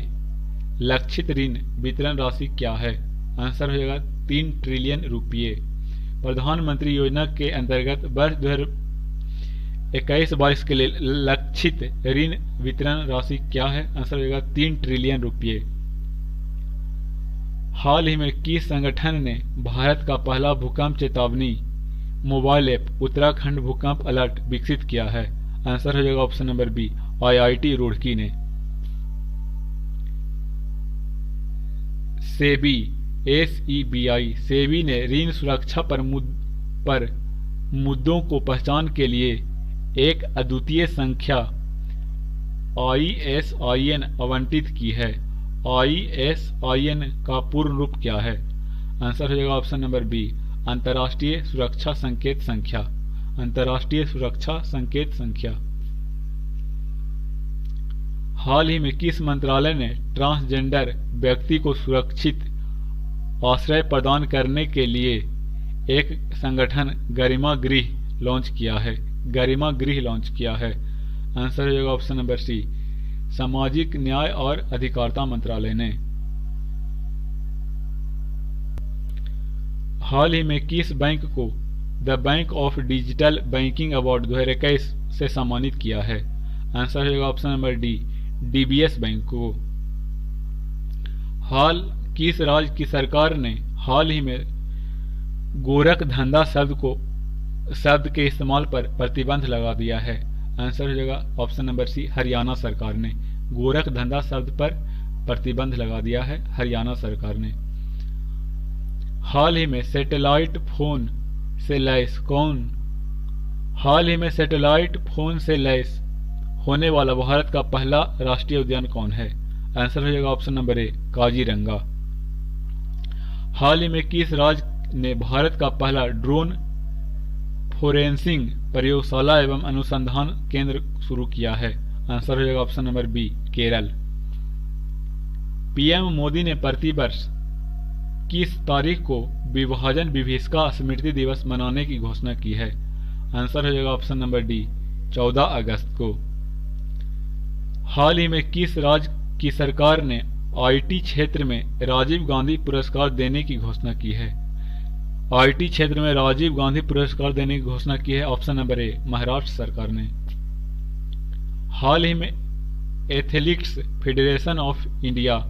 लक्षित ऋण वितरण राशि क्या है? आंसर हो जाएगा 3 ट्रिलियन रुपये। प्रधानमंत्री योजना के अंतर्गत वर्ष 2021-22 के लिए लक्षित ऋण वितरण राशि क्या है? आंसर हो जाएगा 3 ट्रिलियन रुपये। हाल ही में किस संगठन ने भारत का पहला भूकंप चेतावनी मोबाइल ऐप उत्तराखंड भूकंप अलर्ट विकसित किया है? आंसर हो जाएगा option number B, IIT Roorkee ने। सेबी SEBI सेबी ने ऋण सुरक्षा पर मुद्दों को पहचान के लिए एक अद्वितीय संख्या ISIN आवंटित की है। ISIN का पूर्ण रूप क्या है? आंसर हो जाएगा ऑप्शन नंबर बी, अंतर्राष्ट्रीय सुरक्षा संकेत संख्या। अंतर्राष्ट्रीय सुरक्षा संकेत संख्या। हाल ही में किस मंत्रालय ने ट्रांसजेंडर व्यक्ति को सुरक्षित आश्रय प्रदान करने के लिए एक संगठन गरिमा गृह लॉन्च किया है? गरिमा गृह लॉन्च किया है। आंसर हो जाएगा ऑप्शन नंबर सी, सामाजिक न्याय और अधिकारिता मंत्रालय ने। हाल ही में किस बैंक को the bank of digital banking award 2021 से सम्मानित किया है? आंसर हो जाएगा option number D, DBS bank को। किस राज्य की सरकार ने हाल ही में गोरख धंधा शब्द के इस्तेमाल पर प्रतिबंध लगा दिया है? आंसर हो जाएगा ऑप्शन नंबर सी, हरियाणा सरकार ने गोरख धंधा शब्द पर प्रतिबंध लगा दिया है, हरियाणा सरकार ने। हाल ही में सैटेलाइट फोन से लैस होने वाला भारत का पहला राष्ट्रीय उद्यान कौन है? आंसर हो जाएगा ऑप्शन नंबर ए, काजीरंगा। हाल ही में किस राज्य ने भारत का पहला ड्रोन फोरेंसिंग प्रयोगशाला एवं अनुसंधान केंद्र शुरू किया है? आंसर हो जाएगा option number B, Kerala. PM Modi ने प्रतिवर्ष किस तारीख को विभाजन विभीषिका स्मृति दिवस मनाने की घोषणा की है? आंसर हो जाएगा ऑप्शन नंबर डी, 14 अगस्त को। हाल ही में किस राज्य की सरकार ने IT क्षेत्र में राजीव गांधी पुरस्कार देने की घोषणा की है? IT क्षेत्र में राजीव गांधी पुरस्कार देने की घोषणा की है, ऑप्शन नंबर ए, महाराष्ट्र सरकार ने। हाल ही में एथलेटिक्स फेडरेशन ऑफ इंडिया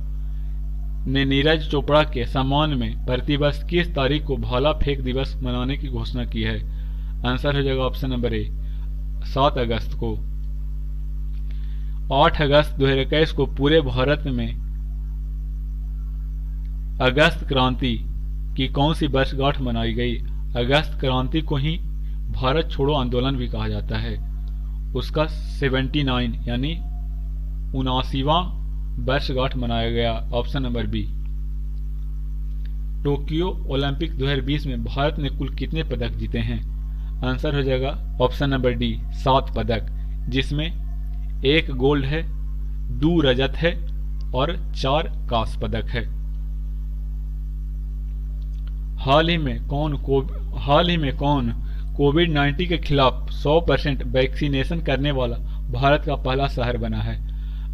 ने नीरज चोपड़ा के सम्मान में प्रतिवर्ष किस तारीख को भाला फेंक दिवस मनाने की घोषणा की है? आंसर हो जाएगा ऑप्शन नंबर ए, 7 अगस्त को। 8 अगस्त 2021 को पूरे भारत में अगस्त क्रांति की कौन सी वर्षगांठ मनाई गई? अगस्त क्रांति को ही भारत छोड़ो आंदोलन भी कहा जाता है। उसका 79 यानी 79वां वर्षगांठ मनाया गया, option number B. Tokyo Olympic 2020 में भारत ने कुल कितने पदक जीते हैं? आंसर हो जाएगा ऑप्शन नंबर डी, 7 पदक, जिसमें 1 गोल्ड है, 2 रजत है और 4 कांस्य पदक है। हाल ही में कौन कोविड-19 के खिलाफ 100% वैक्सीनेशन करने वाला भारत का पहला शहर बना है?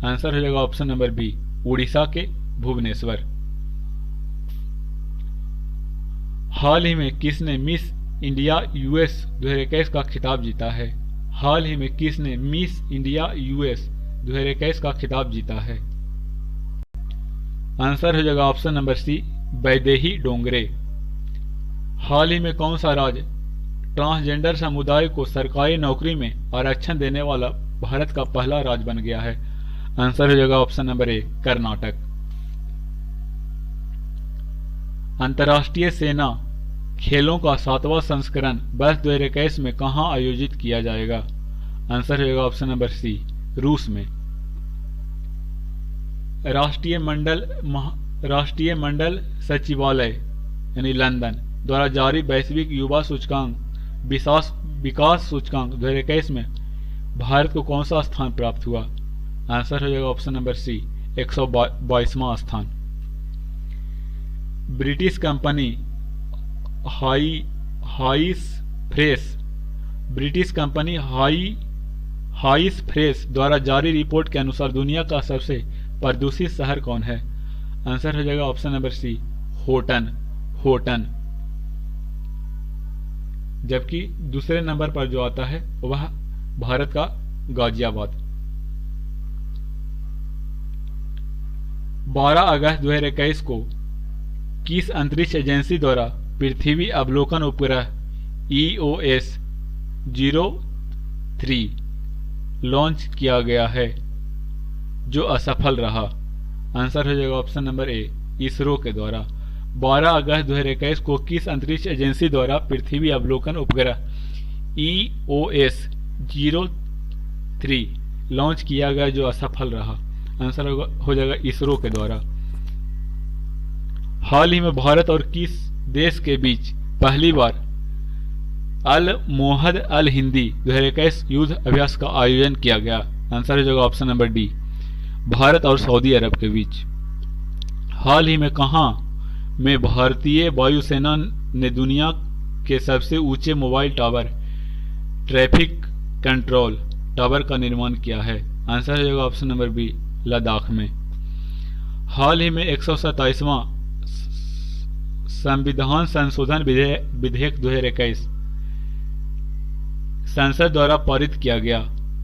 आंसर हो जाएगा ऑप्शन नंबर बी, उड़ीसा के भुवनेश्वर। हाल ही में किसने मिस इंडिया US 2021 का खिताब जीता है? हाल ही में किसने मिस इंडिया यूएस 2021 का खिताब जीता है? आंसर हो जाएगा option number C, Vaidehi Dongre. हाल ही में कौन सा राज्य ट्रांसजेंडर समुदाय को सरकारी नौकरी में आरक्षण देने वाला भारत का पहला राज्य बन गया है? आंसर हो जाएगा ऑप्शन नंबर ए, कर्नाटक। अंतर्राष्ट्रीय सेना खेलों का 7वां संस्करण वर्ष 2021 में कहां आयोजित किया जाएगा? आंसर हो जाएगा ऑप्शन नंबर सी, रूस में। राष्ट्रीय मंडल सचिवालय यानी लंदन द्वारा जारी वैश्विक युवा सूचकांक विकास सूचकांक 2021 में भारत को कौन सा स्थान प्राप्त हुआ? आंसर हो जाएगा ऑप्शन नंबर सी, 122वां स्थान। ब्रिटिश कंपनी हाइस फ्रेश द्वारा जारी रिपोर्ट के अनुसार दुनिया का सबसे प्रदूषित शहर कौन है? आंसर हो जाएगा ऑप्शन नंबर सी, होटन। जबकि दूसरे नंबर पर जो आता है वह भारत का गाजियाबाद। 12 अगस्त 2021 को किस अंतरिक्ष एजेंसी द्वारा पृथ्वी अवलोकन उपग्रह EOS-03 लॉन्च किया गया है जो असफल रहा? आंसर हो जाएगा ऑप्शन नंबर ए, इसरो के द्वारा। 12 अगस्त 2021 को किस अंतरिक्ष एजेंसी द्वारा पृथ्वी अवलोकन उपग्रह EOS-03 लॉन्च किया गया जो असफल रहा? आंसर हो जाएगा इसरो के द्वारा। हाल ही में भारत और किस देश के बीच पहली बार अल मोहद अल हिंदी 2021 युद्ध अभ्यास का आयोजन किया गया? आंसर हो जाएगा ऑप्शन नंबर डी, भारत और सऊदी अरब के बीच। हाल ही में कहां में भारतीय वायुसेना ने दुनिया के सबसे ऊंचे mobile tower traffic control tower का निर्माण किया है? आंसर हो जाएगा ऑप्शन नंबर बी, लद्दाख में। हाल ही में 127वां संविधान संशोधन विधेयक 2021 संसद द्वारा पारित किया गया,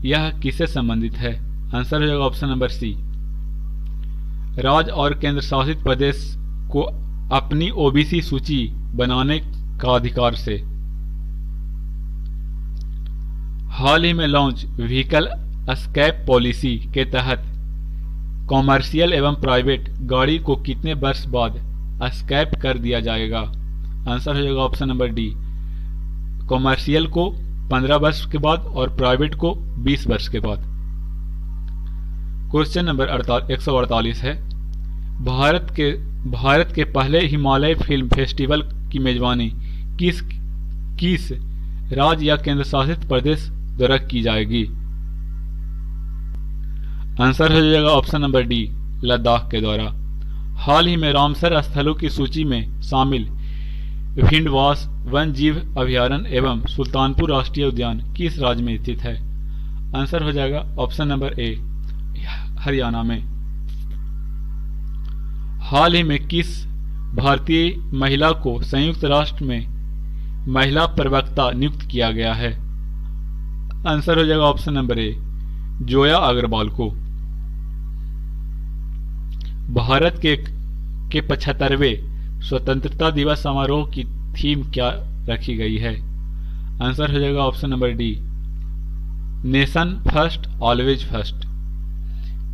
यह किससे संबंधित है? आंसर हो जाएगा ऑप्शन नंबर सी, राज्य और केंद्र शासित प्रदेश को अपनी ओबीसी सूची बनाने का अधिकार से। हाल ही में लॉन्च व्हीकल एस्केप पॉलिसी के तहत कॉमर्शियल एवं प्राइवेट गाड़ी को कितने वर्ष बाद एस्केप कर दिया जाएगा? आंसर हो जाएगा ऑप्शन नंबर डी, कॉमर्शियल को 15 वर्ष के बाद और प्राइवेट को 20 वर्ष के बाद। क्वेश्चन नंबर 148 है, भारत के पहले हिमालय फिल्म फेस्टिवल की मेजबानी किस राज्य या केंद्र शासित प्रदेश द्वारा की जाएगी? आंसर हो जाएगा ऑप्शन नंबर डी, लद्दाख के द्वारा। हाल ही में रामसर स्थलों की सूची में शामिल भिंडवास वन जीव अभयारण्य एवं सुल्तानपुर राष्ट्रीय उद्यान किस राज्य में स्थित है? आंसर हो जाएगा ऑप्शन नंबर ए, हरियाणा में। हाल ही में किस भारतीय महिला को संयुक्त राष्ट्र में महिला प्रवक्ता नियुक्त किया गया है? आंसर हो जाएगा option number A, Zoya Agarwal को। भारत के 75वें स्वतंत्रता दिवस समारोह की थीम क्या रखी गई है? आंसर हो जाएगा option number D, nation first always first.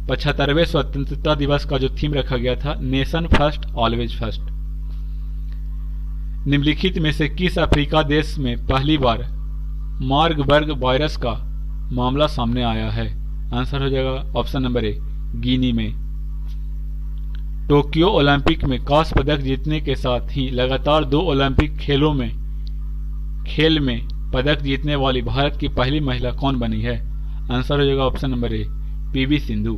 75वें स्वतंत्रता दिवस का जो थीम रखा गया था, नेशन फर्स्ट ऑलवेज फर्स्ट। निम्नलिखित में से किस अफ्रीका देश में पहली बार मार्बर्ग वायरस का मामला सामने आया है? आंसर हो जाएगा ऑप्शन नंबर ए, गिनी में। टोक्यो ओलंपिक में कांस्य पदक जीतने के साथ ही लगातार 2 ओलंपिक खेल में पदक जीतने वाली भारत की पहली महिला कौन बनी है? आंसर हो जाएगा ऑप्शन नंबर ए, पीवी सिंधु।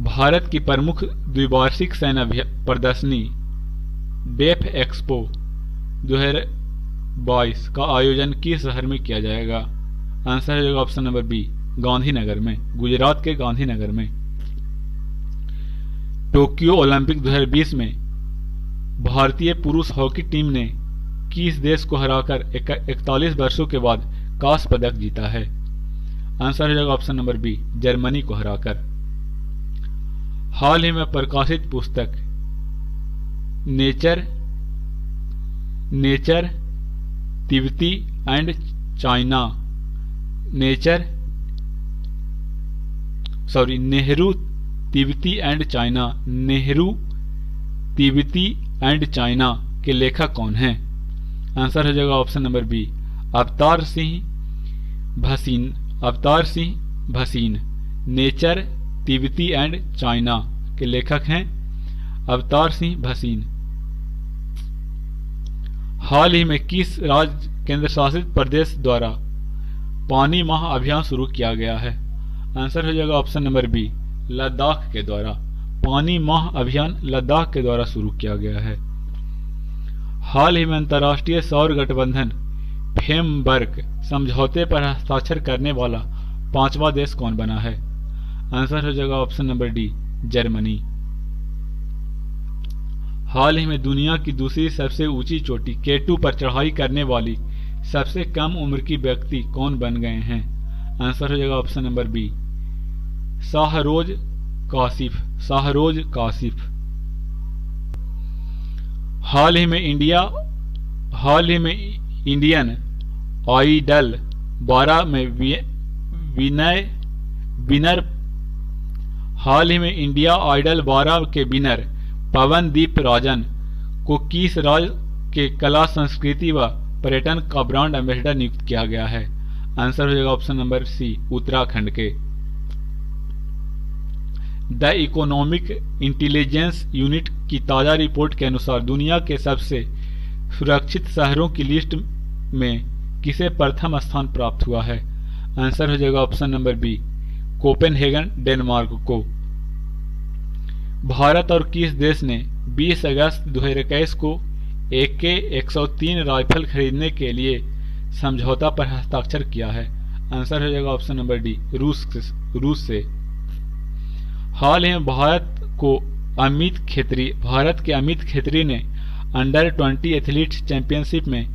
भारत की प्रमुख द्विवार्षिक सैन्य प्रदर्शनी डेफ एक्सपो 2022 का आयोजन किस शहर में किया जाएगा? आंसर हो जाएगा ऑप्शन नंबर बी, गांधीनगर में, गुजरात के गांधीनगर में। टोक्यो ओलंपिक 2020 में भारतीय पुरुष हॉकी टीम ने किस देश को हराकर 41 वर्षों के बाद कांस्य पदक जीता है? आंसर हो जाएगा ऑप्शन नंबर बी, जर्मनी को हराकर। हाल ही में प्रकाशित पुस्तक नेचर तिब्बती एंड चाइना नेहरू तिब्बती एंड चाइना के लेखक कौन हैं? आंसर हो जाएगा option number B, Avtar Singh Bhasin. Nature तिब्बती एंड चाइना के लेखक हैं अवतार सिंह भसीन। हाल ही में किस राज्य केंद्र शासित प्रदेश द्वारा पानी माह अभियान शुरू किया गया है? आंसर हो जाएगा ऑप्शन नंबर बी, लद्दाख के द्वारा। पानी माह अभियान लद्दाख के द्वारा शुरू किया गया है। हाल ही में अंतर्राष्ट्रीय सौर गठबंधन फ्रेमवर्क समझौते पर हस्ताक्षर करने वाला 5वां देश कौन बना है? आंसर हो जाएगा ऑप्शन नंबर डी, जर्मनी। हाल ही में दुनिया की दूसरी सबसे ऊंची चोटी K2 पर चढ़ाई करने वाली सबसे कम उम्र की व्यक्ति कौन बन गए हैं? आंसर हो जाएगा ऑप्शन नंबर बी, शाहरोज कासिफ। हाल ही में इंडियन आइडल 12 में इंडिया आइडल 12 के विनर पवनदीप राजन को किस राज्य के कला संस्कृति व पर्यटन का ब्रांड एम्बेसडर नियुक्त किया गया है? आंसर हो जाएगा ऑप्शन नंबर सी, उत्तराखंड के। द इकोनॉमिक इंटेलिजेंस यूनिट की ताजा रिपोर्ट के अनुसार दुनिया के सबसे सुरक्षित शहरों की लिस्ट में किसे प्रथम स्थान प्राप्त हुआ है? आंसर हो जाएगा option number B, Copenhagen Denmark को। भारत और किस देश ने 20 अगस्त 2021 को AK-103 राइफल खरीदने के लिए समझौता पर हस्ताक्षर किया है? आंसर हो जाएगा ऑप्शन नंबर डी, रूस से। हाल ही में भारत के अमित खेत्री ने अंडर 20 एथलीट्स चैंपियनशिप में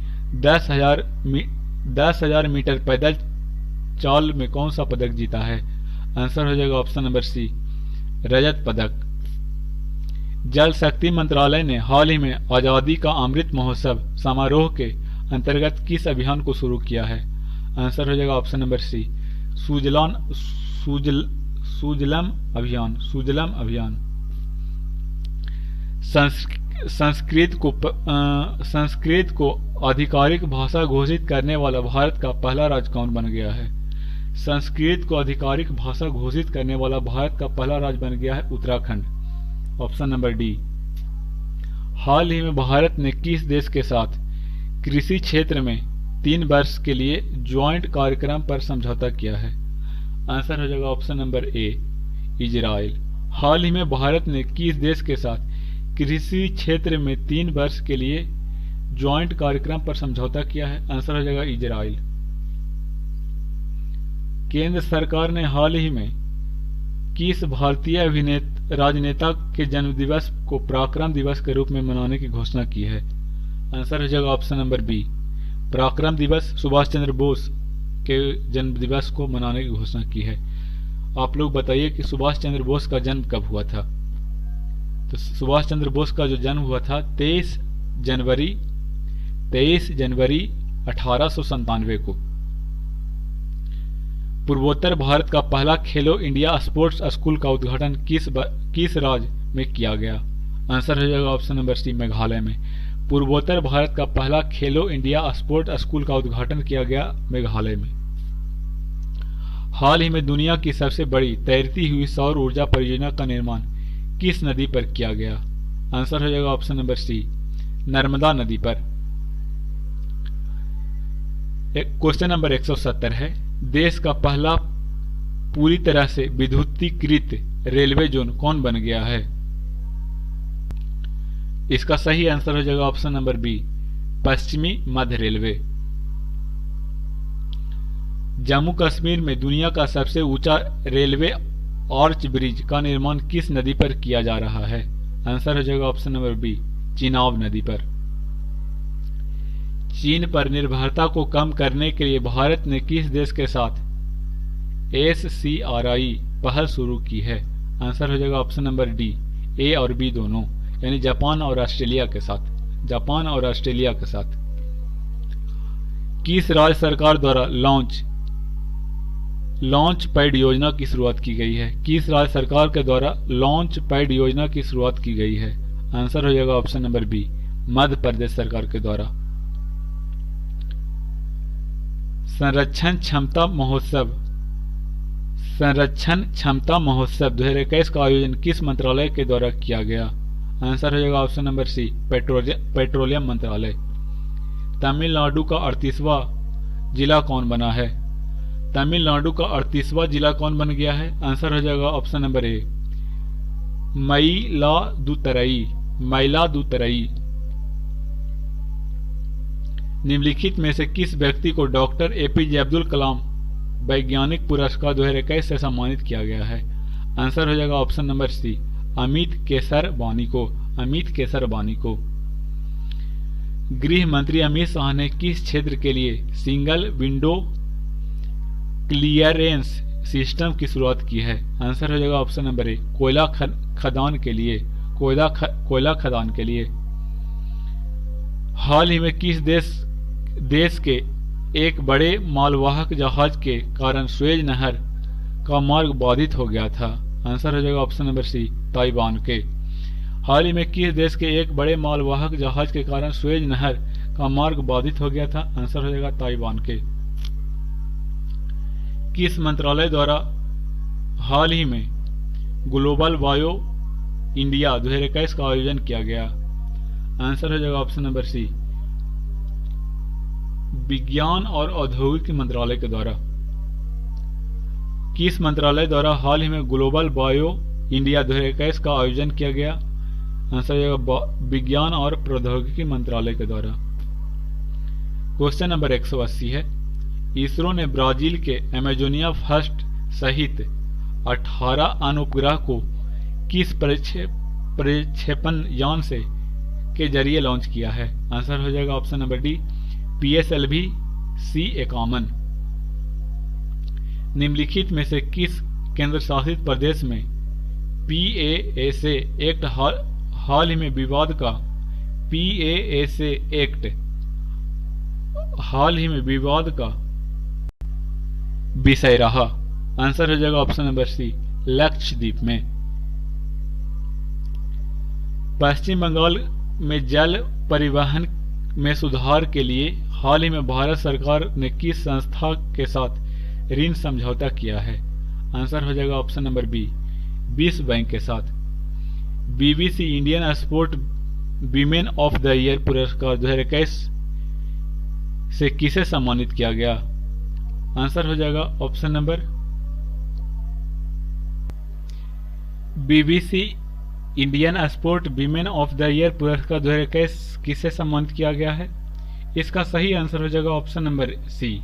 10,000 मीटर पैदल चाल में कौन सा पदक जीता है? आंसर हो जाएगा ऑप्शन नंबर सी, रजत पदक। जल शक्ति मंत्रालय ने हाल ही में आजादी का अमृत महोत्सव समारोह के अंतर्गत किस अभियान को शुरू किया है? आंसर हो जाएगा ऑप्शन नंबर सी, सुजलम अभियान। संस्कृत को आधिकारिक भाषा घोषित करने वाला भारत का पहला राज्य कौन बन गया है? संस्कृत को आधिकारिक भाषा घोषित करने वाला भारत का पहला राज्य बन गया है उत्तराखंड, ऑप्शन नंबर डी। हाल ही में भारत ने किस देश के साथ कृषि क्षेत्र में 3 वर्ष के लिए ज्वाइंट कार्यक्रम पर समझौता किया है? आंसर हो जाएगा ऑप्शन नंबर ए, इजराइल। हाल ही में भारत ने किस देश के साथ कृषि क्षेत्र में 3 वर्ष के लिए ज्वाइंट कार्यक्रम पर समझौता किया है? आंसर हो जाएगा इजराइल। केंद्र सरकार ने हाल ही में किस भारतीय राजनेता के जन्मदिवस को पराक्रम दिवस के रूप में मनाने की घोषणा की है? आंसर हो जाएगा ऑप्शन नंबर बी, पराक्रम दिवस सुभाष चंद्र बोस के जन्म दिवस को मनाने की घोषणा की है। आप लोग बताइए कि सुभाष चंद्र बोस का जन्म कब हुआ था? तो सुभाष चंद्र बोस का जो जन्म हुआ था 23 जनवरी 1897 को। पूर्वोत्तर भारत का पहला खेलो इंडिया स्पोर्ट्स स्कूल का उद्घाटन किस राज्य में किया गया? आंसर हो जाएगा ऑप्शन नंबर सी, मेघालय में। पूर्वोत्तर भारत का पहला खेलो इंडिया स्पोर्ट्स स्कूल का उद्घाटन किया गया मेघालय में। हाल ही में दुनिया की सबसे बड़ी तैरती हुई सौर ऊर्जा परियोजना का निर्माण किस नदी पर किया गया? आंसर हो जाएगा ऑप्शन नंबर सी, नर्मदा नदी पर। क्वेश्चन नंबर 170 है, देश का पहला पूरी तरह से विद्युतीकृत रेलवे जोन कौन बन गया है? इसका सही आंसर हो जाएगा ऑप्शन नंबर बी, पश्चिमी मध्य रेलवे। जम्मू कश्मीर में दुनिया का सबसे ऊंचा रेलवे आर्च ब्रिज का निर्माण किस नदी पर किया जा रहा है? आंसर हो जाएगा ऑप्शन नंबर बी, चिनाब नदी पर। चीन पर निर्भरता को कम करने के लिए भारत ने किस देश के साथ SCRI पहल शुरू की है? आंसर हो जाएगा ऑप्शन नंबर डी, ए और बी दोनों, यानी जापान और ऑस्ट्रेलिया के साथ। जापान और ऑस्ट्रेलिया के साथ। किस राज्य सरकार द्वारा लॉन्च पैड योजना की शुरुआत की गई है? किस राज्य सरकार के द्वारा लॉन्च पैड योजना की शुरुआत की गई है? आंसर हो जाएगा option number B, Madhya Pradesh सरकार के द्वारा। संरक्षण क्षमता महोत्सव 2021 का आयोजन किस मंत्रालय के द्वारा किया गया? आंसर हो जाएगा ऑप्शन नंबर सी, पेट्रोलियम मंत्रालय। तमिलनाडु का 38वां जिला कौन बना है? तमिलनाडु का 38वां जिला कौन बन गया है? आंसर हो जाएगा ऑप्शन नंबर ए, मयिलादुतुरई। निम्नलिखित में से किस व्यक्ति को डॉक्टर APJ अब्दुल कलाम वैज्ञानिक पुरस्कार 2021 से सम्मानित किया गया है? आंसर हो जाएगा option number C, Amit Kesarwani को। गृह मंत्री अमित शाह ने किस क्षेत्र के लिए सिंगल विंडो क्लियरेंस सिस्टम की शुरुआत की है? आंसर हो जाएगा ऑप्शन नंबर ए, कोयला खदान के लिए। हाल ही में किस देश के एक बड़े मालवाहक जहाज के कारण सुएज नहर का मार्ग बाधित हो गया था? आंसर हो जाएगा ऑप्शन नंबर सी, ताइवान के। हाल ही में किस देश के एक बड़े मालवाहक जहाज के कारण सुएज नहर का मार्ग बाधित हो गया था? आंसर हो जाएगा ताइवान के। किस मंत्रालय द्वारा हाल ही में ग्लोबल बायो इंडिया 2021 का आयोजन किया गया? आंसर हो जाएगा ऑप्शन नंबर सी, विज्ञान और औद्योगिक मंत्रालय के द्वारा। किस मंत्रालय द्वारा हाल ही में ग्लोबल बायो इंडिया 2021 का आयोजन किया गया? आंसर हो जाएगा विज्ञान और प्रौद्योगिकी मंत्रालय के द्वारा। क्वेश्चन नंबर 180 है, इसरो ने ब्राजील के अमेजोनिया फर्स्ट सहित 18 अनुपग्रह को किस प्रक्षेपण यान के जरिए लॉन्च किया है? आंसर हो जाएगा option number D, PSLV C51। निम्नलिखित में से किस केंद्र शासित प्रदेश में PASA एक्ट हाल ही में विवाद का विषय रहा? आंसर हो जाएगा ऑप्शन नंबर सी, लक्षद्वीप में। पश्चिम बंगाल में जल परिवहन में सुधार के लिए हाल ही में भारत सरकार ने किस संस्था के साथ ऋण समझौता किया है? आंसर हो जाएगा ऑप्शन नंबर बी, विश्व बैंक के साथ। BBC Indian sport women of the year पुरस्कार 2021 से किसे सम्मानित किया गया? आंसर हो जाएगा option number BBC Indian sport women of the year पुरस्कार 2021 किसे सम्मानित किया गया है? इसका सही आंसर हो जाएगा option number C,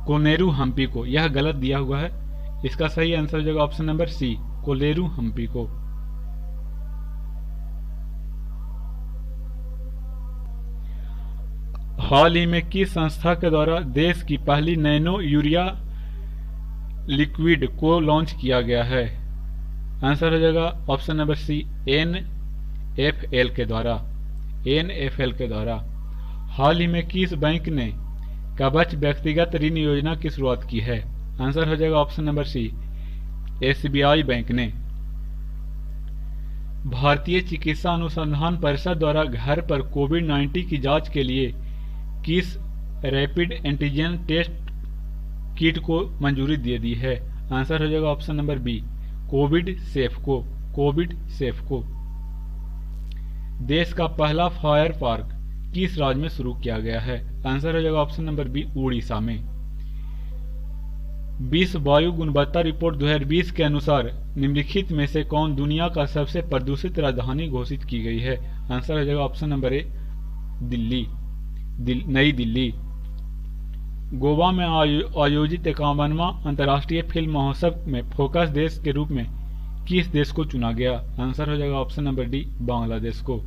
Koneru Humpy को। यह गलत दिया हुआ है, इसका सही आंसर हो जाएगा option number C, Koneru Humpy को। हाल ही में किस संस्था के द्वारा देश की पहली नैनो यूरिया लिक्विड को लॉन्च किया गया है? आंसर हो जाएगा ऑप्शन नंबर सी, NFL के द्वारा। हाल ही में किस बैंक ने कवच व्यक्तिगत ऋण योजना की शुरुआत की है? आंसर हो जाएगा option number C, SBI bank ने। भारतीय चिकित्सा अनुसंधान परिषद द्वारा घर पर कोविड-19 की जांच के लिए किस रैपिड एंटीजन टेस्ट किट को मंजूरी दे दी है? आंसर हो जाएगा option number B, covid safe को। देश का पहला फायर पार्क किस राज्य में शुरू किया गया है? आंसर हो जाएगा ऑप्शन नंबर बी, उड़ीसा में। विश्व वायु गुणवत्ता रिपोर्ट 2020 के अनुसार निम्नलिखित में से कौन दुनिया का सबसे प्रदूषित राजधानी घोषित की गई है? आंसर हो जाएगा ऑप्शन नंबर ए, नई दिल्ली। गोवा में आयोजित 51वां अंतर्राष्ट्रीय फिल्म महोत्सव में फोकस देश के रूप में किस देश को चुना गया? आंसर हो जाएगा ऑप्शन नंबर डी, बांग्लादेश को।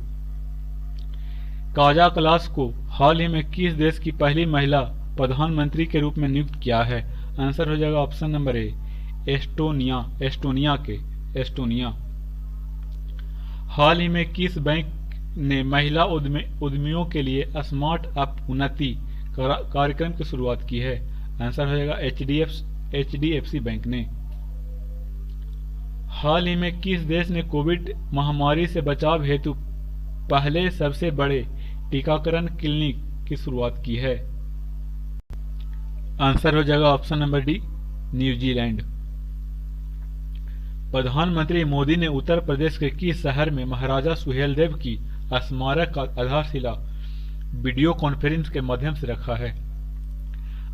काजा कलास को हाल ही में किस देश की पहली महिला प्रधानमंत्री के रूप में नियुक्त किया है? आंसर हो जाएगा ऑप्शन नंबर ए, एस्टोनिया। हाल ही में किस बैंक ने महिला उद्यमियों के लिए स्मार्ट अप उन्नति कार्यक्रम की शुरुआत की है? आंसर हो जाएगा HDFC बैंक ने। हाल ही में किस देश ने कोविड महामारी से बचाव हेतु पहले सबसे बड़े टीकाकरण क्लिनिक की शुरुआत की है? आंसर हो जाएगा ऑप्शन नंबर डी, न्यूजीलैंड। प्रधानमंत्री मोदी ने उत्तर प्रदेश के किस शहर में महाराजा सुहेलदेव की स्मारक का आधारशिला वीडियो कॉन्फ्रेंस के माध्यम से रखा है?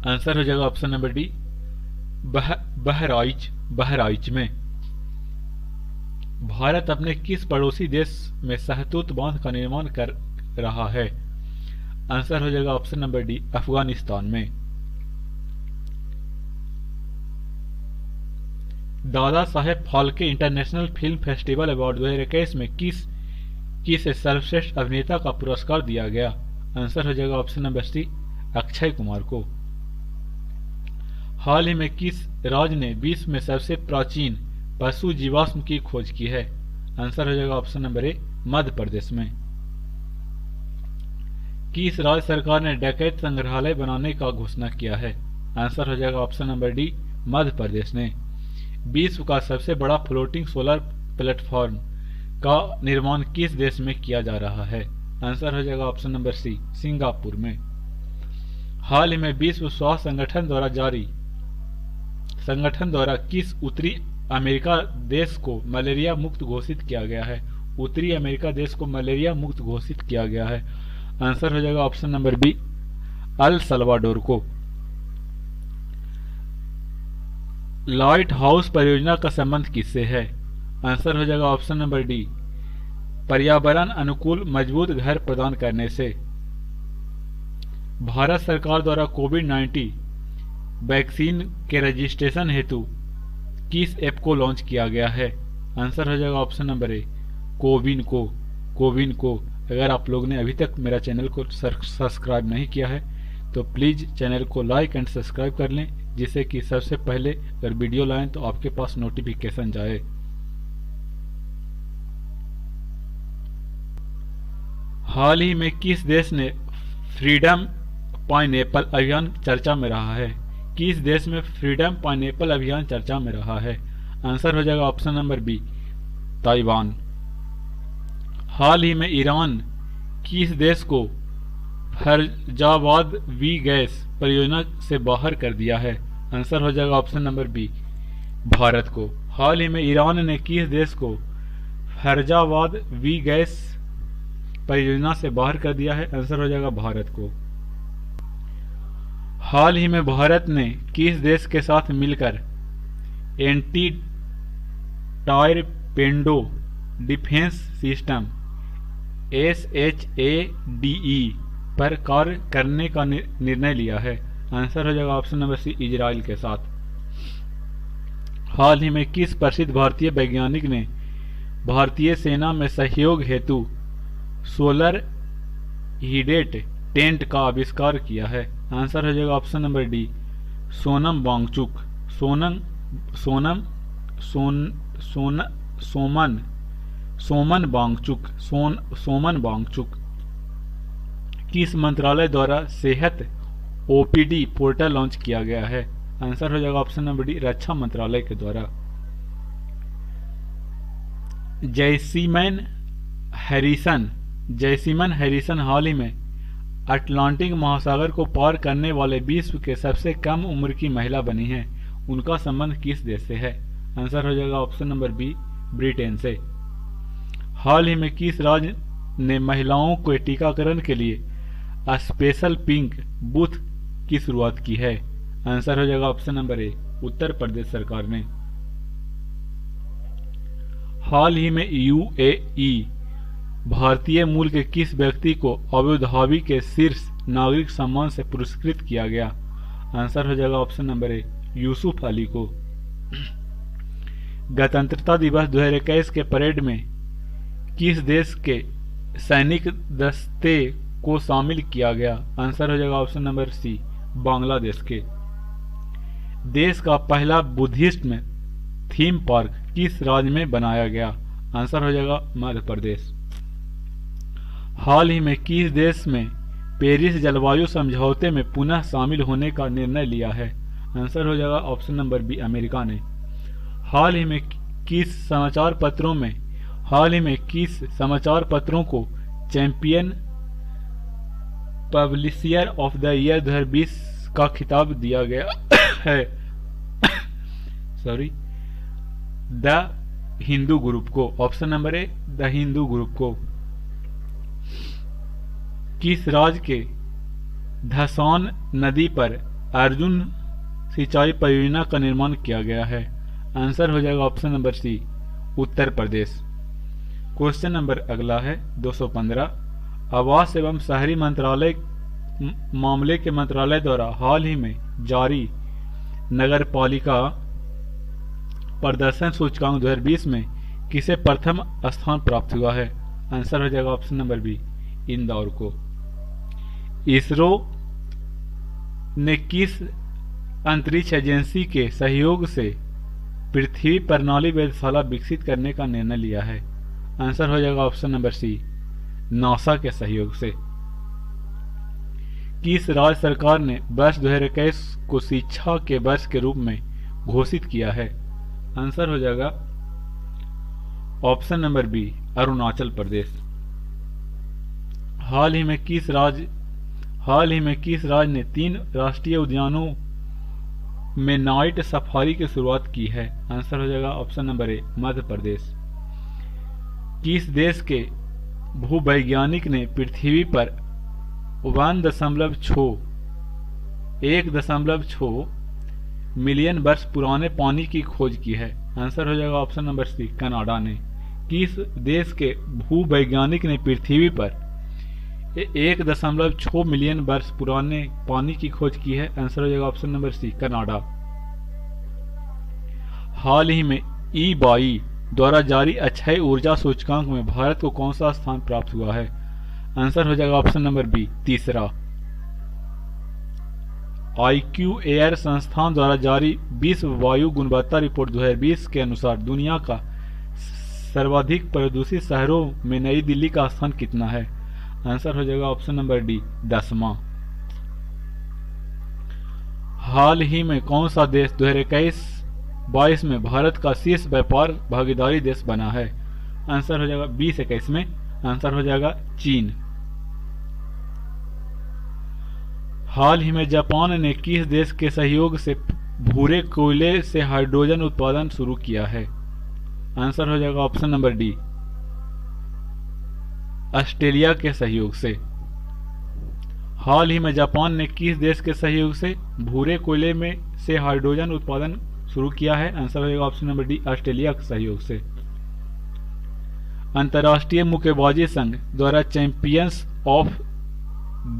आंसर हो जाएगा ऑप्शन नंबर डी, बहराइच में। भारत अपने किस पड़ोसी देश में शहतूत बांध का निर्माण कर रहा है? आंसर हो जाएगा ऑप्शन नंबर डी, अफगानिस्तान में। Dada Saheb Phalke international film festival award 2021 में किस सर्वश्रेष्ठ अभिनेता का पुरस्कार दिया गया? आंसर हो जाएगा option number C, Akshay Kumar को। हाल ही में किस राज्य ने विश्व में सबसे प्राचीन पशु जीवाश्म की खोज की है? आंसर हो जाएगा ऑप्शन नंबर ए, मध्य प्रदेश में। किस राज्य सरकार ने डकैत संग्रहालय बनाने का घोषणा किया है? आंसर हो जाएगा option number D, Madhya Pradesh ने। विश्व का सबसे बड़ा फ्लोटिंग सोलर प्लेटफॉर्म का निर्माण किस देश में किया जा रहा है? आंसर हो जाएगा ऑप्शन नंबर सी, सिंगापुर में। हाल ही में विश्व स्वास्थ्य संगठन द्वारा किस उत्तरी अमेरिका देश को मलेरिया मुक्त घोषित किया गया है? उत्तरी अमेरिका देश को मलेरिया मुक्त घोषित किया गया है। आंसर हो जाएगा option number B, El Salvador को। लाइट हाउस परियोजना का संबंध किससे है? आंसर हो जाएगा ऑप्शन नंबर डी, पर्यावरण अनुकूल मजबूत घर प्रदान करने से। भारत सरकार द्वारा कोविड-19 वैक्सीन के रजिस्ट्रेशन हेतु किस ऐप को लॉन्च किया गया है? आंसर हो जाएगा ऑप्शन नंबर ए, कोविन को। अगर आप लोग ने अभी तक मेरा चैनल को सब्सक्राइब नहीं किया है तो प्लीज चैनल को लाइक एंड सब्सक्राइब कर लें, जिससे कि सबसे पहले अगर वीडियो लाएं तो आपके पास नोटिफिकेशन जाए। हाल ही में किस देश ने फ्रीडम पाइनएप्पल अभियान चर्चा में रहा है? किस देश में फ्रीडम पाइनएप्पल अभियान चर्चा में रहा है? आंसर हो जाएगा ऑप्शन नंबर बी, ताइवान। हाल ही में ईरान किस देश को फरजाबाद वी गैस परियोजना से बाहर कर दिया है? आंसर हो जाएगा ऑप्शन नंबर बी, भारत को। हाल ही में ईरान ने किस देश को फरजाबाद वी गैस परियोजना से बाहर कर दिया है? आंसर हो जाएगा भारत को। हाल ही में भारत ने किस देश के साथ मिलकर एंटी टारपेडो डिफेंस सिस्टम SHADE पर कार्य करने का निर्णय लिया है? आंसर हो जाएगा ऑप्शन नंबर सी, इजराइल के साथ। हाल ही में किस प्रसिद्ध भारतीय वैज्ञानिक ने भारतीय सेना में सहयोग हेतु सोलर हीटेड टेंट का आविष्कार किया है? आंसर हो जाएगा option number D, Sonam Wangchuk. किस मंत्रालय द्वारा सेहत OPD पोर्टल लॉन्च किया गया है? आंसर हो जाएगा ऑप्शन नंबर डी, रक्षा मंत्रालय के द्वारा। जैसिमन हैरिसन हाल ही में अटलांटिक महासागर को पार करने वाले विश्व के सबसे कम उम्र की महिला बनी है। उनका संबंध किस देश से है? आंसर हो जाएगा ऑप्शन नंबर बी, ब्रिटेन से। हाल ही में किस राज्य ने महिलाओं के टीकाकरण के लिए स्पेशल पिंक बूथ की शुरुआत की है? आंसर हो जाएगा ऑप्शन नंबर ए, उत्तर प्रदेश सरकार ने। हाल ही में UAE भारतीय मूल के किस व्यक्ति को अबू धाबी के शीर्ष नागरिक सम्मान से पुरस्कृत किया गया? आंसर हो जाएगा ऑप्शन नंबर ए, यूसुफ अली को। गणतंत्रता दिवस 2021 के परेड में किस देश के सैनिक दस्ते को शामिल किया गया? आंसर हो जाएगा ऑप्शन नंबर सी, बांग्लादेश के। देश का पहला बुद्धिस्ट में थीम पार्क किस राज्य में बनाया गया? आंसर हो जाएगा मध्य प्रदेश। हाल ही में किस देश में पेरिस जलवायु समझौते में पुनः शामिल होने का निर्णय लिया है? आंसर हो जाएगा ऑप्शन नंबर बी, अमेरिका ने। हाल ही में किस समाचार पत्रों को champion publisher of the year 2020 का खिताब दिया गया है? द हिंदू ग्रुप को। Option number A, the Hindu group को। किस राज्य के धसौन नदी पर अर्जुन सिंचाई परियोजना का निर्माण किया गया है? आंसर हो जाएगा ऑप्शन नंबर सी, उत्तर प्रदेश। क्वेश्चन नंबर अगला है 215। आवास एवं शहरी मामले के मंत्रालय द्वारा हाल ही में जारी नगरपालिका प्रदर्शन सूचकांक 2020 में किसे प्रथम स्थान प्राप्त हुआ है? आंसर हो जाएगा ऑप्शन नंबर बी, इंदौर को। इसरो ने किस अंतरिक्ष एजेंसी के सहयोग से पृथ्वी प्रणाली वेधशाला विकसित करने का निर्णय लिया है? आंसर हो जाएगा ऑप्शन नंबर सी, नासा के सहयोग से। किस राज्य सरकार ने वर्ष 2021 को शिक्षा के वर्ष के रूप में घोषित किया है? आंसर हो जाएगा option number B, Arunachal Pradesh. हाल ही में किस राज्य ने 3 राष्ट्रीय उद्यानों में नाइट सफारी की शुरुआत की है? आंसर हो जाएगा ऑप्शन नंबर ए, मध्य प्रदेश। किस देश के भूवैज्ञानिक ने पृथ्वी पर 1.6 मिलियन वर्ष पुराने पानी की खोज की है? आंसर हो जाएगा ऑप्शन नंबर सी, कनाडा ने। किस देश के भूवैज्ञानिक ने पृथ्वी पर 1.6 मिलियन वर्ष पुराने पानी की खोज की है? आंसर हो जाएगा ऑप्शन नंबर सी, कनाडा। हाल ही में ई-बाई द्वारा जारी अक्षय ऊर्जा सूचकांक में भारत को कौन सा स्थान प्राप्त हुआ है? आंसर हो जाएगा ऑप्शन नंबर बी, तीसरा। IQ एयर संस्थान द्वारा जारी विश्व वायु गुणवत्ता रिपोर्ट 2020 के अनुसार दुनिया का सर्वाधिक प्रदूषित शहरों में नई दिल्ली का स्थान कितना है? आंसर हो जाएगा ऑप्शन नंबर डी, 10वां। हाल ही में कौन सा देश 2021-22 में भारत का शीर्ष व्यापार भागीदारी देश बना है? आंसर हो जाएगा 2021 में। आंसर हो जाएगा चीन। हाल ही में जापान ने किस देश के सहयोग से भूरे कोयले से हाइड्रोजन उत्पादन शुरू किया है? आंसर हो जाएगा ऑप्शन नंबर डी, ऑस्ट्रेलिया के सहयोग से। हाल ही में जापान ने किस देश के सहयोग से भूरे कोयले में से हाइड्रोजन उत्पादन शुरू किया है? आंसर हो जाएगा ऑप्शन नंबर डी, ऑस्ट्रेलिया के सहयोग से। अंतर्राष्ट्रीय मुक्केबाजी संघ द्वारा चैंपियंस ऑफ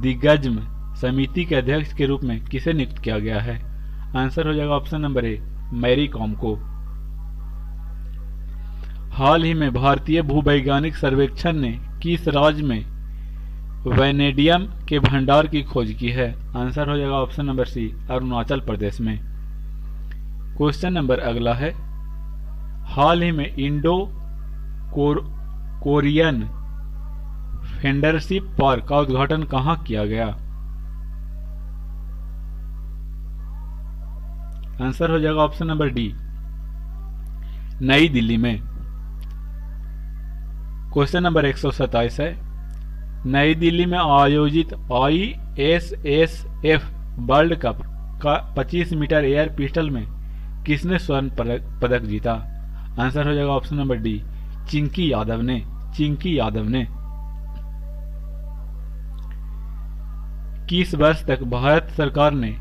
दिग्गज समिति के अध्यक्ष के रूप में किसे नियुक्त किया गया है? आंसर हो जाएगा option number A, Mary Kom को। हाल ही में भारतीय भूवैज्ञानिक सर्वेक्षण ने किस राज्य में वैनेडियम के भंडार की खोज की है? आंसर हो जाएगा ऑप्शन नंबर सी, अरुणाचल प्रदेश में। क्वेश्चन नंबर अगला है, हाल ही में इंडो कोरियन फ्रेंडशिप पार्क का उद्घाटन कहां किया गया? आंसर हो जाएगा ऑप्शन नंबर डी, नई दिल्ली में। क्वेश्चन नंबर 127 है, नई दिल्ली में आयोजित ISSF वर्ल्ड कप का 25 मीटर एयर पिस्टल में किसने स्वर्ण पदक जीता? आंसर हो जाएगा option number D, Chinki Yadav ने। किस वर्ष तक भारत सरकार ने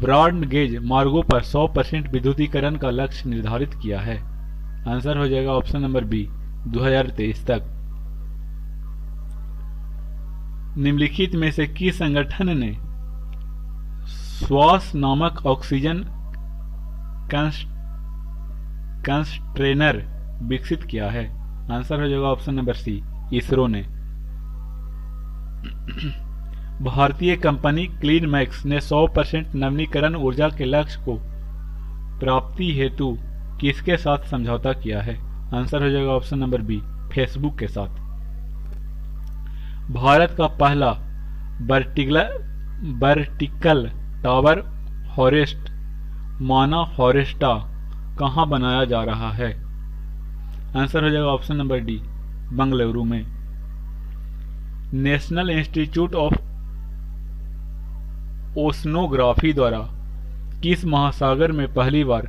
ब्रॉड गेज मार्गों पर 100% विद्युतीकरण का लक्ष्य निर्धारित किया है? आंसर हो जाएगा ऑप्शन नंबर बी, 2023 तक। निम्नलिखित में से किस संगठन ने श्वास नामक ऑक्सीजन कंसंट्रेटर विकसित किया है? आंसर हो जाएगा ऑप्शन नंबर सी, इसरो ने। भारतीय कंपनी क्लीन मैक्स ने 100% नवीकरण ऊर्जा के लक्ष्य को प्राप्ति हेतु किसके साथ समझौता किया है? आंसर हो जाएगा ऑप्शन नंबर बी, फेसबुक के साथ। भारत का पहला वर्टिकल टावर फॉरेस्ट माना फॉरेस्टा कहाँ बनाया जा रहा है? आंसर हो जाएगा ऑप्शन नंबर डी, बंगलुरु में। नेशनल इंस्टीट्यूट ऑफ ओशनोग्राफी द्वारा किस महासागर में पहली बार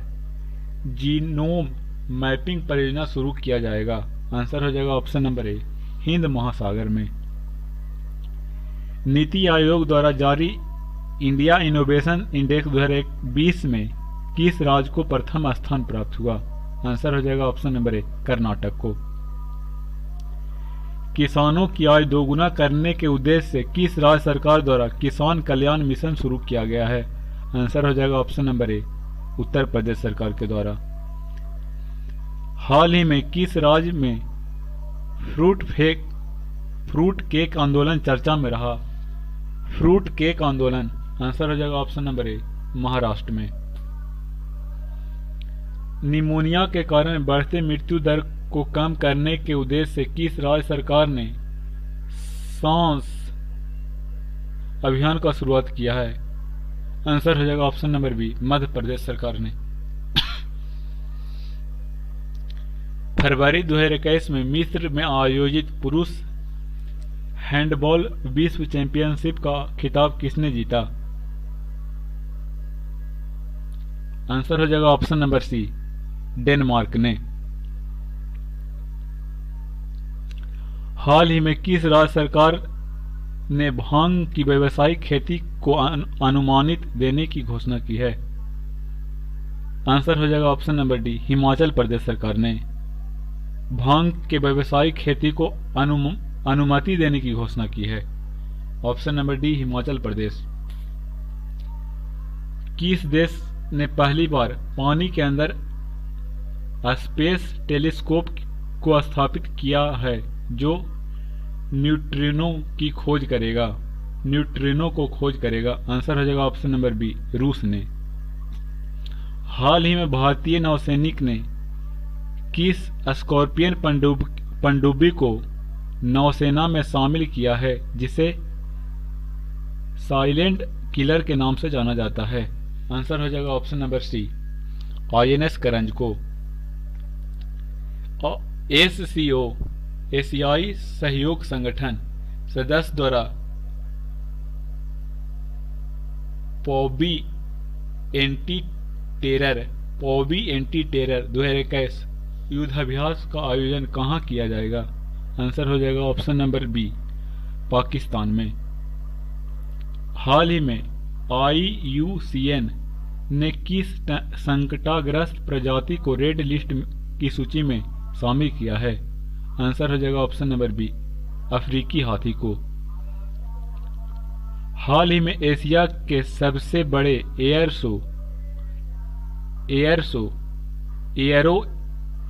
जीनोम मैपिंग परियोजना शुरू किया जाएगा? आंसर हो जाएगा ऑप्शन नंबर ए, हिंद महासागर में। नीति आयोग द्वारा जारी इंडिया इनोवेशन इंडेक्स 2020 में किस राज्य को प्रथम स्थान प्राप्त हुआ? आंसर हो जाएगा ऑप्शन नंबर ए, कर्नाटक को। किसानों की आय दोगुना करने के उद्देश्य से किस राज्य सरकार द्वारा किसान कल्याण मिशन शुरू किया गया है? आंसर हो जाएगा ऑप्शन नंबर ए, उत्तर प्रदेश सरकार के द्वारा। हाल ही में किस राज्य में फ्रूट केक आंदोलन चर्चा में रहा? फ्रूट केक आंदोलन, आंसर हो जाएगा ऑप्शन नंबर ए, महाराष्ट्र में। निमोनिया के कारण बढ़ते मृत्यु दर को कम करने के उद्देश्य से किस राज्य सरकार ने सांस अभियान का शुरुआत किया है? आंसर हो जाएगा option number B, Madhya Pradesh सरकार ने। फरवरी 2021 में मिस्र में आयोजित पुरुष हैंडबॉल विश्व चैंपियनशिप का खिताब किसने जीता? आंसर हो जाएगा ऑप्शन नंबर सी, डेनमार्क ने। हाल ही में किस राज्य सरकार ने भांग की व्यावसायिक खेती को अनुमानित देने की घोषणा की है? आंसर हो जाएगा option number D, Himachal Pradesh सरकार ने भांग के व्यावसायिक खेती को अनुमति देने की घोषणा की है। Option number D, Himachal Pradesh. किस देश ने पहली बार पानी के अंदर स्पेस टेलीस्कोप को स्थापित किया है जो न्यूट्रिनो की खोज करेगा? न्यूट्रिनो को खोज करेगा। आंसर हो जाएगा ऑप्शन नंबर बी, रूस ने। हाल ही में भारतीय नौसैनिक ने किस स्कॉर्पियन पनडुब्बी को नौसेना में शामिल किया है जिसे साइलेंट किलर के नाम से जाना जाता है? आंसर हो जाएगा ऑप्शन नंबर सी, INS करंज को। SCO एशियाई सहयोग संगठन सदस्य द्वारा पॉबी एंटी टेरर 2021 युद्धाभ्यास का आयोजन कहाँ किया जाएगा? आंसर हो जाएगा ऑप्शन नंबर बी, पाकिस्तान में। हाल ही में IUCN ने किस संकटाग्रस्त प्रजाति को रेड लिस्ट की सूची में शामिल किया है? आंसर हो जाएगा ऑप्शन नंबर बी, अफ्रीकी हाथी को। हाल ही में एशिया के सबसे बड़े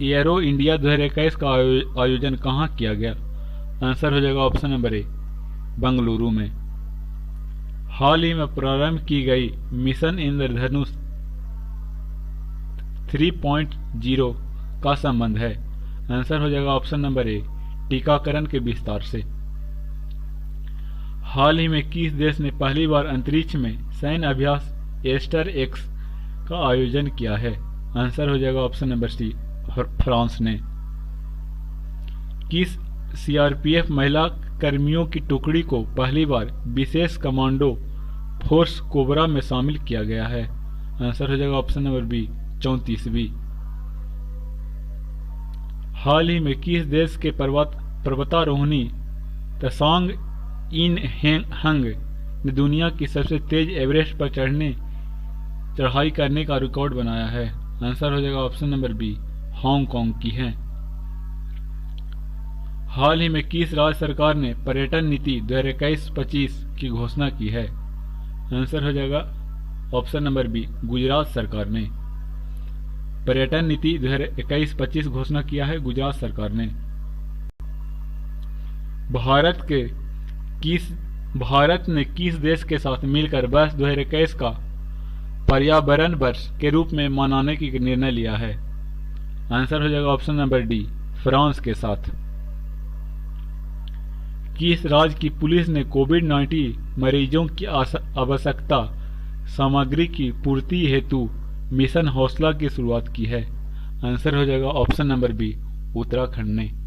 एयरो इंडिया 2021 का आयोजन कहाँ किया गया? आंसर हो जाएगा ऑप्शन नंबर ए, बंगलुरु में। हाल ही में प्रारंभ की गई मिशन इंद्रधनुष 3.0 का संबंध है? आंसर हो जाएगा ऑप्शन नंबर ए, टीकाकरण के विस्तार से। हाल ही में किस देश ने पहली बार अंतरिक्ष में सैन्य अभ्यास एस्टर एक्स का आयोजन किया है? आंसर हो जाएगा ऑप्शन नंबर सी, फ्रांस ने। किस CRPF महिला कर्मियों की टुकड़ी को पहली बार विशेष कमांडो फोर्स कोबरा में शामिल किया गया है? आंसर हो जाएगा ऑप्शन नंबर बी, 34वीं। हाल ही में किस देश के पर्वतारोहिणी त्सांग इन हंग ने दुनिया की सबसे तेज एवरेस्ट पर चढ़ाई करने का रिकॉर्ड बनाया है? आंसर हो जाएगा ऑप्शन नंबर बी, हांगकांग की है। हाल ही में किस राज्य सरकार ने पर्यटन नीति 2021-25 की घोषणा की है? आंसर हो जाएगा ऑप्शन नंबर बी, गुजरात सरकार ने। पर्यटन नीति 2021-25 घोषणा किया है गुजरात सरकार ने। भारत के किस भारत ने किस देश के साथ मिलकर वर्ष 2021 का पर्यावरण वर्ष के रूप में मनाने की निर्णय लिया है? आंसर हो जाएगा ऑप्शन नंबर डी, फ्रांस के साथ। किस राज्य की पुलिस ने कोविड-19 मरीजों की आवश्यकता सामग्री की पूर्ति हेतु मिशन हौसला की शुरुआत की है? आंसर हो जाएगा ऑप्शन नंबर बी, उत्तराखंड ने।